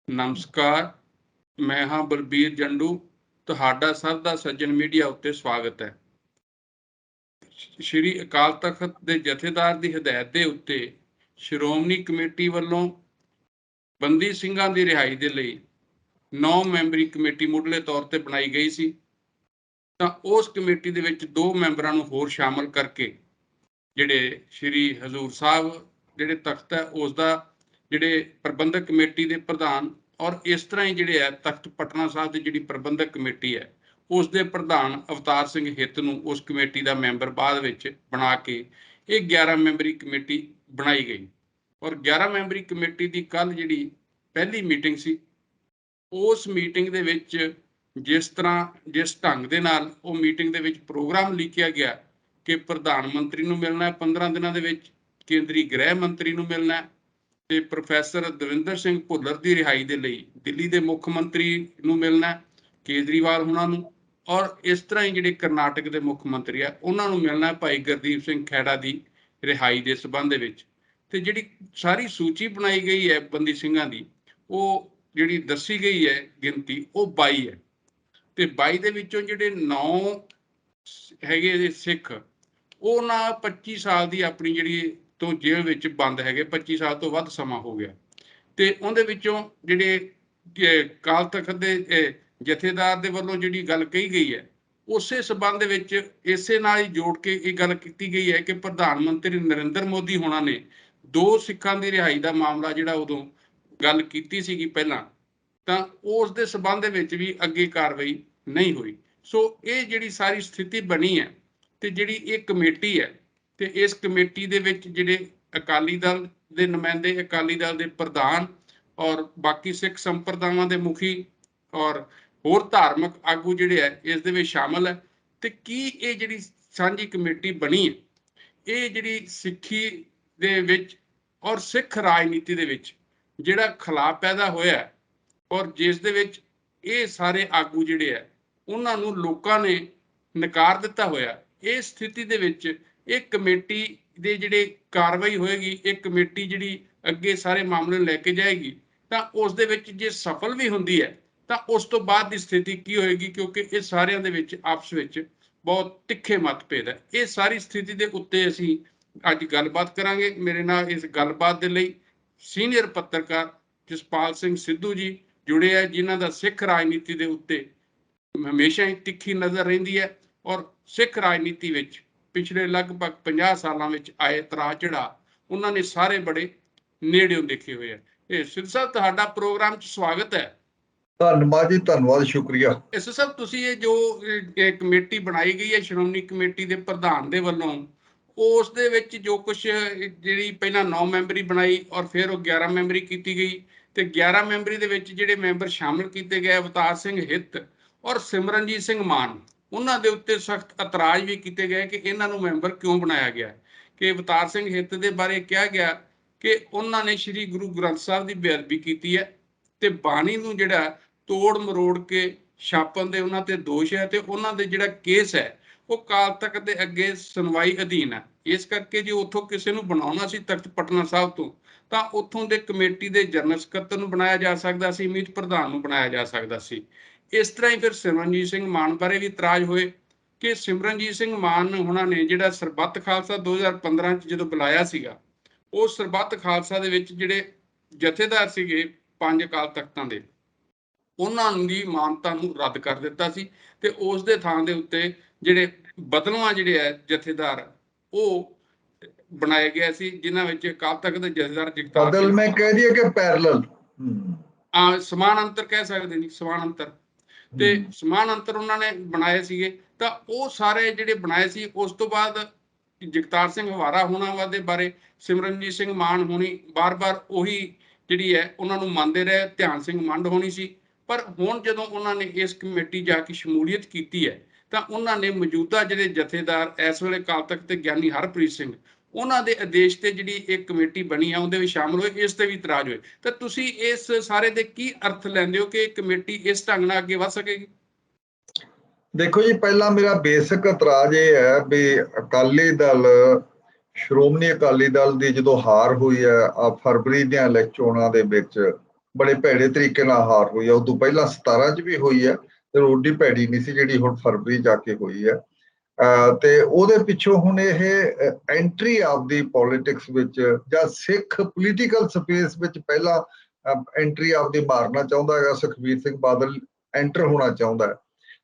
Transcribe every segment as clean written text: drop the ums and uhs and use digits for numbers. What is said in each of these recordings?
ਨਮਸਕਾਰ, ਮੈਂ ਹਾਂ ਬਲਬੀਰ ਜੰਡੂ। ਤੁਹਾਡਾ ਸਭ ਦਾ ਸੱਜਣ ਮੀਡੀਆ ਉੱਤੇ ਸਵਾਗਤ ਹੈ। ਸ਼੍ਰੀ ਅਕਾਲ ਤਖਤ ਦੇ ਜਥੇਦਾਰ ਦੀ ਹਦਾਇਤ ਦੇ ਉੱਤੇ ਸ਼੍ਰੋਮਣੀ ਕਮੇਟੀ ਵੱਲੋਂ ਬੰਦੀ ਸਿੰਘਾਂ ਦੀ ਰਿਹਾਈ ਦੇ ਲਈ 9 ਮੈਂਬਰੀ ਕਮੇਟੀ ਮੁੱਢਲੇ ਤੌਰ ਤੇ ਬਣਾਈ ਗਈ ਸੀ। ਤਾਂ ਉਸ ਕਮੇਟੀ ਦੇ ਵਿੱਚ 2 ਮੈਂਬਰਾਂ ਨੂੰ ਹੋਰ ਸ਼ਾਮਲ ਕਰਕੇ ਜਿਹੜੇ ਸ਼੍ਰੀ ਹਜ਼ੂਰ ਸਾਹਿਬ ਜਿਹੜੇ ਤਖਤ ਹੈ ਉਸ ਦਾ ਜਿਹੜੇ ਪ੍ਰਬੰਧਕ ਕਮੇਟੀ ਦੇ ਪ੍ਰਧਾਨ ਔਰ ਇਸ ਤਰ੍ਹਾਂ ਹੀ ਜਿਹੜੇ ਹੈ ਤਖਤ ਪਟਨਾ ਸਾਹਿਬ ਦੀ ਜਿਹੜੀ ਪ੍ਰਬੰਧਕ ਕਮੇਟੀ ਹੈ ਉਸ ਦੇ ਪ੍ਰਧਾਨ ਅਵਤਾਰ ਸਿੰਘ ਹਿੱਤ ਨੂੰ ਉਸ ਕਮੇਟੀ ਦਾ ਮੈਂਬਰ ਬਾਅਦ ਵਿੱਚ ਬਣਾ ਕੇ ਇਹ 11 ਮੈਂਬਰੀ ਕਮੇਟੀ ਬਣਾਈ ਗਈ। ਔਰ 11 ਮੈਂਬਰੀ ਕਮੇਟੀ ਦੀ ਕੱਲ ਜਿਹੜੀ ਪਹਿਲੀ ਮੀਟਿੰਗ ਸੀ, ਉਸ ਮੀਟਿੰਗ ਦੇ ਵਿੱਚ ਜਿਸ ਢੰਗ ਦੇ ਨਾਲ ਉਹ ਮੀਟਿੰਗ ਦੇ ਵਿੱਚ ਪ੍ਰੋਗਰਾਮ ਲਿਖਿਆ ਗਿਆ ਕਿ ਪ੍ਰਧਾਨ ਮੰਤਰੀ ਨੂੰ ਮਿਲਣਾ 15 ਦਿਨਾਂ ਦੇ ਵਿੱਚ, ਕੇਂਦਰੀ ਗ੍ਰਹਿ ਮੰਤਰੀ ਨੂੰ ਮਿਲਣਾ ਤੇ ਪ੍ਰੋਫੈਸਰ ਦਵਿੰਦਰ ਸਿੰਘ ਭੁੱਲਰ ਦੀ ਰਿਹਾਈ ਦੇ ਲਈ ਦਿੱਲੀ ਦੇ ਮੁੱਖ ਮੰਤਰੀ ਨੂੰ ਮਿਲਣਾ, ਕੇਜਰੀਵਾਲ ਉਹਨਾਂ ਨੂੰ, ਔਰ ਇਸ ਤਰ੍ਹਾਂ ਹੀ ਜਿਹੜੇ ਕਰਨਾਟਕ ਦੇ ਮੁੱਖ ਮੰਤਰੀ ਆ ਉਹਨਾਂ ਨੂੰ ਮਿਲਣਾ ਭਾਈ ਗੁਰਦੀਪ ਸਿੰਘ ਖਹਿੜਾ ਦੀ ਰਿਹਾਈ ਦੇ ਸੰਬੰਧ ਦੇ ਵਿੱਚ। ਤੇ ਜਿਹੜੀ ਸਾਰੀ ਸੂਚੀ ਬਣਾਈ ਗਈ ਹੈ ਬੰਦੀ ਸਿੰਘਾਂ ਦੀ, ਉਹ ਜਿਹੜੀ ਦੱਸੀ ਗਈ ਹੈ ਗਿਣਤੀ ਉਹ 22 ਹੈ। ਤੇ 22 ਦੇ ਵਿੱਚੋਂ ਜਿਹੜੇ 9 ਹੈਗੇ ਸਿੱਖ, ਉਹ ਨਾ 25 ਸਾਲ ਦੀ ਆਪਣੀ ਜਿਹੜੀ ਤੋਂ ਜੇਲ੍ਹ ਵਿੱਚ ਬੰਦ ਹੈਗੇ, 25 ਸਾਲ ਤੋਂ ਵੱਧ ਸਮਾਂ ਹੋ ਗਿਆ। ਤੇ ਉਹਦੇ ਵਿੱਚੋਂ ਜਿਹੜੇ ਅਕਾਲ ਤਖਤ ਦੇ ਜਥੇਦਾਰ ਦੇ ਵੱਲੋਂ ਜਿਹੜੀ ਗੱਲ ਕਹੀ ਗਈ ਹੈ ਉਸੇ ਸਬੰਧ ਦੇ ਵਿੱਚ ਇਸੇ ਨਾਲ ਹੀ ਜੋੜ ਕੇ ਇਹ ਗੱਲ ਕੀਤੀ ਗਈ ਹੈ ਕਿ ਪ੍ਰਧਾਨ ਮੰਤਰੀ ਨਰਿੰਦਰ ਮੋਦੀ ਹੋਣਾ ਨੇ 2 ਸਿੱਖਾਂ ਦੀ ਰਿਹਾਈ ਦਾ ਮਾਮਲਾ ਜਿਹੜਾ ਉਦੋਂ ਗੱਲ ਕੀਤੀ ਸੀਗੀ ਪਹਿਲਾਂ, ਤਾਂ ਉਸ ਦੇ ਸਬੰਧ ਦੇ ਵਿੱਚ ਵੀ ਅੱਗੇ ਕਾਰਵਾਈ ਨਹੀਂ ਹੋਈ। ਸੋ ਇਹ ਜਿਹੜੀ ਸਾਰੀ ਸਥਿਤੀ ਬਣੀ ਹੈ ਤੇ ਜਿਹੜੀ ਇਹ ਕਮੇਟੀ ਹੈ ਤੇ ਇਸ ਕਮੇਟੀ ਦੇ ਵਿੱਚ ਜਿਹੜੇ ਅਕਾਲੀ ਦਲ ਦੇ ਨੁਮਾਇੰਦੇ, ਅਕਾਲੀ ਦਲ ਦੇ ਪ੍ਰਧਾਨ ਔਰ ਬਾਕੀ ਸਿੱਖ ਸੰਪਰਦਾਵਾਂ ਦੇ ਮੁਖੀ ਔਰ ਹੋਰ ਧਾਰਮਿਕ ਆਗੂ ਜਿਹੜੇ ਹੈ ਇਸ ਦੇ ਵਿੱਚ ਸ਼ਾਮਲ ਹੈ। ਤੇ ਕੀ ਇਹ ਜਿਹੜੀ ਸਾਂਝੀ ਕਮੇਟੀ ਬਣੀ ਹੈ, ਇਹ ਜਿਹੜੀ ਸਿੱਖੀ ਦੇ ਵਿੱਚ ਔਰ ਸਿੱਖ ਰਾਜਨੀਤੀ ਦੇ ਵਿੱਚ ਜਿਹੜਾ ਖਲਾਅ ਪੈਦਾ ਹੋਇਆ ਔਰ ਜਿਸ ਦੇ ਵਿੱਚ ਇਹ ਸਾਰੇ ਆਗੂ ਜਿਹੜੇ ਹੈ ਉਹਨਾਂ ਨੂੰ ਲੋਕਾਂ ਨੇ ਨਕਾਰ ਦਿੱਤਾ ਹੋਇਆ, ਇਸ ਸਥਿਤੀ ਦੇ ਵਿੱਚ ਇਹ ਕਮੇਟੀ ਦੇ ਜਿਹੜੇ ਕਾਰਵਾਈ ਹੋਏਗੀ, ਇਹ ਕਮੇਟੀ ਜਿਹੜੀ ਅੱਗੇ ਸਾਰੇ ਮਾਮਲੇ ਲੈ ਕੇ ਜਾਏਗੀ, ਤਾਂ ਉਸ ਦੇ ਵਿੱਚ ਜੇ ਸਫਲ ਵੀ ਹੁੰਦੀ ਹੈ ਤਾਂ ਉਸ ਤੋਂ ਬਾਅਦ ਦੀ ਸਥਿਤੀ ਕੀ ਹੋਏਗੀ, ਕਿਉਂਕਿ ਇਹ ਸਾਰਿਆਂ ਦੇ ਵਿੱਚ ਆਪਸ ਵਿੱਚ ਬਹੁਤ ਤਿੱਖੇ ਮਤਭੇਦ ਹੈ। ਇਹ ਸਾਰੀ ਸਥਿਤੀ ਦੇ ਉੱਤੇ ਅਸੀਂ ਅੱਜ ਗੱਲਬਾਤ ਕਰਾਂਗੇ। ਮੇਰੇ ਨਾਲ ਇਸ ਗੱਲਬਾਤ ਦੇ ਲਈ ਸੀਨੀਅਰ ਪੱਤਰਕਾਰ ਜਸਪਾਲ ਸਿੰਘ ਸਿੱਧੂ ਜੀ ਜੁੜੇ ਹੈ, ਜਿਨ੍ਹਾਂ ਦਾ ਸਿੱਖ ਰਾਜਨੀਤੀ ਦੇ ਉੱਤੇ ਹਮੇਸ਼ਾ ਹੀ ਤਿੱਖੀ ਨਜ਼ਰ ਰਹਿੰਦੀ ਹੈ ਔਰ ਸਿੱਖ ਰਾਜਨੀਤੀ ਵਿੱਚ ਪਿਛਲੇ ਲਗਭਗ 50 ਸਾਲਾਂ ਵਿੱਚ ਆਏ ਉਤਰਾਅ ਚੜ੍ਹਾਅ ਉਹਨਾਂ ਨੇ ਸਾਰੇ ਬੜੇ ਨੇੜਿਓਂ ਦੇਖੇ ਹੋਏ ਆ। ਇਹ ਸਿੱਧੂ ਸਾਹਿਬ, ਤੁਹਾਡਾ ਪ੍ਰੋਗਰਾਮ 'ਚ ਸਵਾਗਤ ਹੈ। ਧੰਨਵਾਦ ਜੀ, ਧੰਨਵਾਦ, ਸ਼ੁਕਰੀਆ। ਇਸ ਸਾਹਿਬ, ਤੁਸੀਂ ਇਹ ਜੋ ਕਮੇਟੀ ਬਣਾਈ ਗਈ ਹੈ ਸ਼੍ਰੋਮਣੀ ਕਮੇਟੀ ਦੇ ਪ੍ਰਧਾਨ ਦੇ ਵੱਲੋਂ, ਉਸ ਦੇ ਵਿੱਚ ਜੋ ਕੁਛ ਜਿਹੜੀ ਪਹਿਲਾਂ 9 ਮੈਂਬਰੀ ਬਣਾਈ ਔਰ ਫਿਰ ਉਹ 11 ਮੈਂਬਰੀ ਕੀਤੀ ਗਈ ਤੇ 11 ਮੈਂਬਰੀ ਦੇ ਵਿੱਚ ਜਿਹੜੇ ਮੈਂਬਰ ਸ਼ਾਮਲ ਕੀਤੇ ਗਏ ਅਵਤਾਰ ਸਿੰਘ ਹਿੱਤ ਔਰ ਸਿਮਰਨਜੀਤ ਸਿੰਘ ਮਾਨ, ਉਹਨਾਂ ਦੇ ਉੱਤੇ ਸਖਤ ਇਤਰਾਜ਼ ਵੀ ਕੀਤੇ ਗਏ ਕਿ ਇਹਨਾਂ ਨੂੰ ਮੈਂਬਰ ਕਿਉਂ ਬਣਾਇਆ ਗਿਆ। ਕਿ ਅਵਤਾਰ ਸਿੰਘ ਹਿੱਤ ਦੇ ਬਾਰੇ ਕਿਹਾ ਗਿਆ ਕਿ ਉਹਨਾਂ ਨੇ ਸ੍ਰੀ ਗੁਰੂ ਗ੍ਰੰਥ ਸਾਹਿਬ ਦੀ ਬੇਅਦਬੀ ਕੀਤੀ ਹੈ ਤੇ ਬਾਣੀ ਨੂੰ ਜਿਹੜਾ ਤੋੜ ਮਰੋੜ ਕੇ ਛਾਪਣ ਦੇ ਉਹਨਾਂ ਤੇ ਦੋਸ਼ ਹੈ ਤੇ ਉਹਨਾਂ ਦੇ ਜਿਹੜਾ ਕੇਸ ਹੈ ਉਹ ਅਕਾਲ ਤਖਤ ਦੇ ਅੱਗੇ ਸੁਣਵਾਈ ਅਧੀਨ ਹੈ। ਇਸ ਕਰਕੇ ਜੇ ਉੱਥੋਂ ਕਿਸੇ ਨੂੰ ਬਣਾਉਣਾ ਸੀ ਤਖਤ ਪਟਨਾ ਸਾਹਿਬ ਤੋਂ, ਤਾਂ ਉੱਥੋਂ ਦੇ ਕਮੇਟੀ ਦੇ ਜਨਰਲ ਸਕੱਤਰ ਨੂੰ ਬਣਾਇਆ ਜਾ ਸਕਦਾ ਸੀ, ਮੀਤ ਪ੍ਰਧਾਨ ਨੂੰ ਬਣਾਇਆ ਜਾ ਸਕਦਾ ਸੀ। ਇਸ ਤਰ੍ਹਾਂ ਹੀ ਫਿਰ ਸਿਮਰਨਜੀਤ ਸਿੰਘ ਮਾਨ ਬਾਰੇ ਵੀ ਇਤਰਾਜ਼ ਹੋਏ ਕਿ ਸਿਮਰਨਜੀਤ ਸਿੰਘ ਮਾਨ ਉਹਨਾਂ ਨੇ ਜਿਹੜਾ ਸਰਬੱਤ ਖਾਲਸਾ 2015 ਚ ਜਦੋਂ ਬੁਲਾਇਆ ਸੀਗਾ, ਉਹ ਸਰਬੱਤ ਖਾਲਸਾ ਦੇ ਵਿੱਚ ਜਿਹੜੇ ਜਥੇਦਾਰ ਸੀਗੇ 5 ਅਕਾਲ ਤਖਤਾਂ ਦੇ, ਉਹਨਾਂ ਦੀ ਮਾਨਤਾ ਨੂੰ ਰੱਦ ਕਰ ਦਿੱਤਾ ਸੀ ਤੇ ਉਸ ਦੇ ਥਾਂ ਦੇ ਉੱਤੇ ਜਿਹੜੇ ਬਦਲਵਾਂ ਜਿਹੜੇ ਹੈ ਜਥੇਦਾਰ ਉਹ ਬਣਾਏ ਗਏ ਸੀ, ਜਿਨ੍ਹਾਂ ਵਿੱਚ ਅਕਾਲ ਤਖਤ ਦੇ ਜਥੇਦਾਰ ਜਗਤਾਰ ਬਦਲ ਮੈਂ ਕਹਿ ਦਈਏ ਕਿ ਪੈਰਲਲ ਸਮਾਨ ਅੰਤਰ ਕਹਿ ਸਕਦੇ ਨਹੀਂ, ਸਮਾਨ ਅੰਤਰ ਤੇ ਸਮਾਨ ਅੰਤਰ ਉਹਨਾਂ ਨੇ ਬਣਾਏ ਸੀਗੇ। ਤਾਂ ਉਹ ਸਾਰੇ ਜਿਹੜੇ ਬਣਾਏ ਸੀ, ਉਸ ਤੋਂ ਬਾਅਦ ਜਗਤਾਰ ਸਿੰਘ ਹਵਾਰਾ ਹੋਣਾ ਦੇ ਬਾਰੇ ਸਿਮਰਨਜੀਤ ਸਿੰਘ ਮਾਨ ਹੋਣੀ ਬਾਰ-ਬਾਰ ਉਹੀ ਜਿਹੜੀ ਹੈ ਉਹਨਾਂ ਨੂੰ ਮੰਨਦੇ ਰਹੇ, ਧਿਆਨ ਸਿੰਘ ਮੰਡ ਹੋਣੀ ਸੀ। ਪਰ ਹੁਣ ਜਦੋਂ ਉਹਨਾਂ ਨੇ ਇਸ ਕਮੇਟੀ ਜਾ ਕੇ ਸ਼ਮੂਲੀਅਤ ਕੀਤੀ ਹੈ ਤਾਂ ਉਹਨਾਂ ਨੇ ਮੌਜੂਦਾ ਜਿਹੜੇ ਜਥੇਦਾਰ ਇਸ ਵੇਲੇ ਅਕਾਲ ਤਖਤ ਤੇ ਗਿਆਨੀ ਹਰਪ੍ਰੀਤ ਸਿੰਘ, ਉਹਨਾਂ ਦੇ ਆਦੇਸ਼ ਤੇ ਜਿਹੜੀ ਇੱਕ ਕਮੇਟੀ ਬਣੀ ਆ ਉਹਦੇ ਵਿੱਚ ਸ਼ਾਮਲ ਹੋਏ, ਇਸ ਤੇ ਵੀ ਇਤਰਾਜ਼ ਹੋਏ। ਤਾਂ ਤੁਸੀਂ ਇਸ ਸਾਰੇ ਦੇ ਕੀ ਅਰਥ ਲੈਂਦੇ ਹੋ ਕਿ ਇਹ ਕਮੇਟੀ ਇਸ ਢੰਗ ਨਾਲ ਅੱਗੇ ਵੱਧ ਸਕੇਗੀ? ਦੇਖੋ ਜੀ, ਪਹਿਲਾਂ ਮੇਰਾ ਬੇਸਿਕ ਇਤਰਾਜ਼ ਇਹ ਹੈ ਵੀ ਅਕਾਲੀ ਦਲ, ਸ਼੍ਰੋਮਣੀ ਅਕਾਲੀ ਦਲ ਦੀ ਜਦੋਂ ਹਾਰ ਹੋਈ ਹੈ ਫਰਵਰੀ ਦੀਆਂ ਚੋਣਾਂ ਦੇ ਵਿੱਚ ਬੜੇ ਭੈੜੇ ਤਰੀਕੇ ਨਾਲ ਹਾਰ ਹੋਈ ਆ। ਉਦੋਂ ਪਹਿਲਾਂ 17 ਚ ਵੀ ਹੋਈ ਹੈ ਤੇ ਓਡੀ ਭੈੜੀ ਨਹੀਂ ਸੀ ਜਿਹੜੀ ਹੁਣ ਫਰਵਰੀ ਜਾ ਕੇ ਹੋਈ ਹੈ। ਤੇ ਉਹਦੇ ਪਿੱਛੋਂ ਹੁਣ ਇਹ ਐਂਟਰੀ ਆਪਦੀ ਪੋਲਿਟਿਕਸ ਵਿੱਚ ਜਾਂ ਸਿੱਖ ਪੋਲੀਟੀਕਲ ਸਪੇਸ ਵਿੱਚ ਪਹਿਲਾਂ ਐਂਟਰੀ ਆਪਦੀ ਮਾਰਨਾ ਚਾਹੁੰਦਾ ਹੈਗਾ। ਸੁਖਬੀਰ ਸਿੰਘ ਬਾਦਲ ਐਂਟਰ ਹੋਣਾ ਚਾਹੁੰਦਾ ਹੈ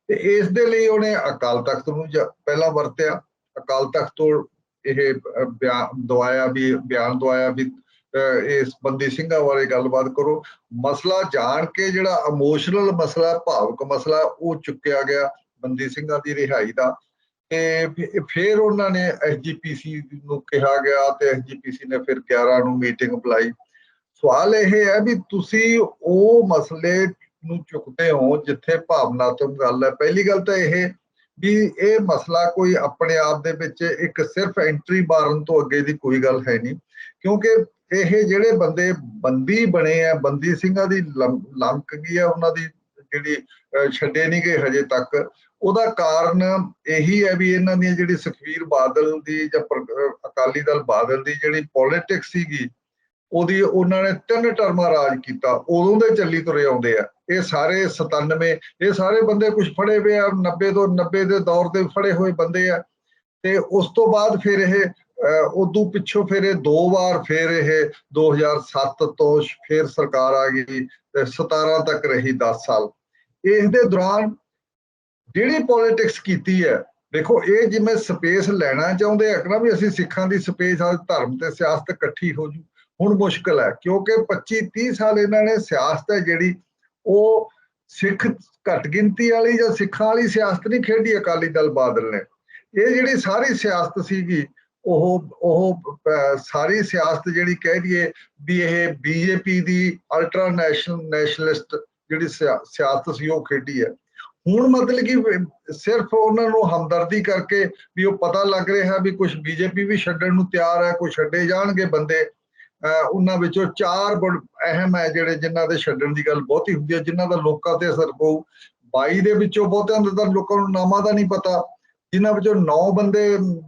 ਤੇ ਇਸ ਦੇ ਲਈ ਉਹਨੇ ਅਕਾਲ ਤਖਤ ਨੂੰ ਪਹਿਲਾਂ ਵਰਤਿਆ। ਅਕਾਲ ਤਖਤ ਤੋਂ ਇਹ ਬਿਆਨ ਦਵਾਇਆ ਵੀ ਇਸ ਬੰਦੀ ਸਿੰਘਾਂ ਬਾਰੇ ਗੱਲਬਾਤ ਕਰੋ। ਮਸਲਾ ਜਾਣ ਕੇ ਜਿਹੜਾ ਇਮੋਸ਼ਨਲ ਮਸਲਾ, ਭਾਵੁਕ ਮਸਲਾ, ਉਹ ਚੁੱਕਿਆ ਗਿਆ ਬੰਦੀ ਸਿੰਘਾਂ ਦੀ ਰਿਹਾਈ ਦਾ। ਤੇ ਫਿਰ ਉਹਨਾਂ ਨੇ SGPC ਨੂੰ ਕਿਹਾ ਗਿਆ ਤੇ SGPC ਨੇ ਫਿਰ 11 ਨੂੰ ਮੀਟਿੰਗ ਬੁਲਾਈ। ਸਵਾਲ ਇਹ ਹੈ ਵੀ ਤੁਸੀਂ ਉਹ ਮਸਲੇ ਨੂੰ ਚੁੱਕਦੇ ਹੋ ਜਿੱਥੇ ਭਾਵਨਾਤਮਕ ਗੱਲ ਹੈ। ਪਹਿਲੀ ਗੱਲ ਤਾਂ ਇਹ ਵੀ ਇਹ ਮਸਲਾ ਕੋਈ ਆਪਣੇ ਆਪ ਦੇ ਵਿੱਚ ਇੱਕ ਸਿਰਫ ਐਂਟਰੀ ਮਾਰਨ ਤੋਂ ਅੱਗੇ ਦੀ ਕੋਈ ਗੱਲ ਹੈ ਨਹੀਂ, ਕਿਉਂਕਿ ਇਹ ਜਿਹੜੇ ਬੰਦੇ ਬੰਦੀ ਬਣੇ ਆ, ਬੰਦੀ ਸਿੰਘਾਂ ਦੀ ਲੰਕ ਗਈ ਆ, ਉਹਨਾਂ ਦੀ ਜਿਹੜੀ ਛੱਡੇ ਨਹੀਂ ਗਏ ਹਜੇ ਤੱਕ। ਉਹਦਾ ਕਾਰਨ ਇਹੀ ਹੈ ਵੀ ਇਹਨਾਂ ਦੀ ਜਿਹੜੀ ਸੁਖਬੀਰ ਬਾਦਲ ਦੀ ਜਾਂ ਅਕਾਲੀ ਦਲ ਬਾਦਲ ਦੀ ਜਿਹੜੀ ਪੋਲਿਟਿਕਸ ਸੀਗੀ, ਉਹਦੀ ਉਹਨਾਂ ਨੇ 3 ਟਰਮਾਂ ਰਾਜ ਕੀਤਾ, ਉਦੋਂ ਦੇ ਚੱਲੀ ਤੁਰੇ ਆਉਂਦੇ ਆ। ਇਹ ਸਾਰੇ 97 ਇਹ ਸਾਰੇ ਬੰਦੇ ਕੁਝ ਫੜੇ ਪਏ ਆ, 90 ਦੇ ਦੌਰ ਦੇ ਫੜੇ ਹੋਏ ਬੰਦੇ ਆ। ਤੇ ਉਸ ਤੋਂ ਬਾਅਦ ਫਿਰ ਇਹ ਉਦੋਂ ਪਿੱਛੋਂ ਫਿਰ ਇਹ 2 ਵਾਰ ਫਿਰ ਇਹ 2007 ਤੋਂ ਫਿਰ ਸਰਕਾਰ ਆ ਗਈ ਤੇ 17 ਤੱਕ ਰਹੀ 10 ਸਾਲ। ਇਸ ਦੇ ਦੌਰਾਨ ਜਿਹੜੀ ਪੋਲਿਟਿਕਸ ਕੀਤੀ ਹੈ, ਦੇਖੋ ਇਹ ਜਿਵੇਂ ਸਪੇਸ ਲੈਣਾ ਚਾਹੁੰਦੇ ਆ ਨਾ ਵੀ ਅਸੀਂ ਸਿੱਖਾਂ ਦੀ ਸਪੇਸ ਆ, ਧਰਮ ਤੇ ਸਿਆਸਤ ਇਕੱਠੀ ਹੋ ਜੂ, ਹੁਣ ਮੁਸ਼ਕਲ ਹੈ ਕਿਉਂਕਿ 25-30 ਸਾਲ ਇਹਨਾਂ ਨੇ ਸਿਆਸਤ ਹੈ ਜਿਹੜੀ ਉਹ ਸਿੱਖ ਘੱਟ ਗਿਣਤੀ ਵਾਲੀ ਜਾਂ ਸਿੱਖਾਂ ਵਾਲੀ ਸਿਆਸਤ ਨਹੀਂ ਖੇਡੀ ਅਕਾਲੀ ਦਲ ਬਾਦਲ ਨੇ। ਇਹ ਜਿਹੜੀ ਸਾਰੀ ਸਿਆਸਤ ਸੀਗੀ ਉਹ ਸਾਰੀ ਸਿਆਸਤ ਜਿਹੜੀ ਕਹਿ ਦਈਏ ਵੀ ਇਹ BJP ਦੀ ਅਲਟਰਾ ਨੈਸ਼ਨਲਿਸਟ ਜਿਹੜੀ ਸਿਆਸਤ ਸੀ ਉਹ ਖੇਡੀ ਹੈ। ਹੁਣ ਮਤਲਬ ਕਿ ਸਿਰਫ ਉਹਨਾਂ ਨੂੰ ਹਮਦਰਦੀ ਕਰਕੇ ਵੀ ਉਹ ਪਤਾ ਲੱਗ ਰਿਹਾ ਵੀ ਕੁਝ BJP ਵੀ ਛੱਡਣ ਨੂੰ ਤਿਆਰ ਹੈ, ਕੁਝ ਛੱਡੇ ਜਾਣਗੇ ਬੰਦੇ। ਉਹਨਾਂ ਵਿੱਚੋਂ 4 ਅਹਿਮ ਹੈ ਜਿਹੜੇ ਜਿਨ੍ਹਾਂ ਦੇ ਛੱਡਣ ਦੀ ਗੱਲ ਬਹੁਤੀ ਹੁੰਦੀ ਹੈ, ਜਿਨ੍ਹਾਂ ਦਾ ਲੋਕਾਂ ਤੇ ਅਸਰ ਪਊ। 22 ਦੇ ਵਿੱਚੋਂ ਬਹੁਤਿਆਂ ਦਾ ਤਾਂ ਲੋਕਾਂ ਨੂੰ ਨਾਮਾਂ ਦਾ ਨਹੀਂ ਪਤਾ, ਜਿਨ੍ਹਾਂ ਵਿੱਚੋਂ 9 ਬੰਦੇ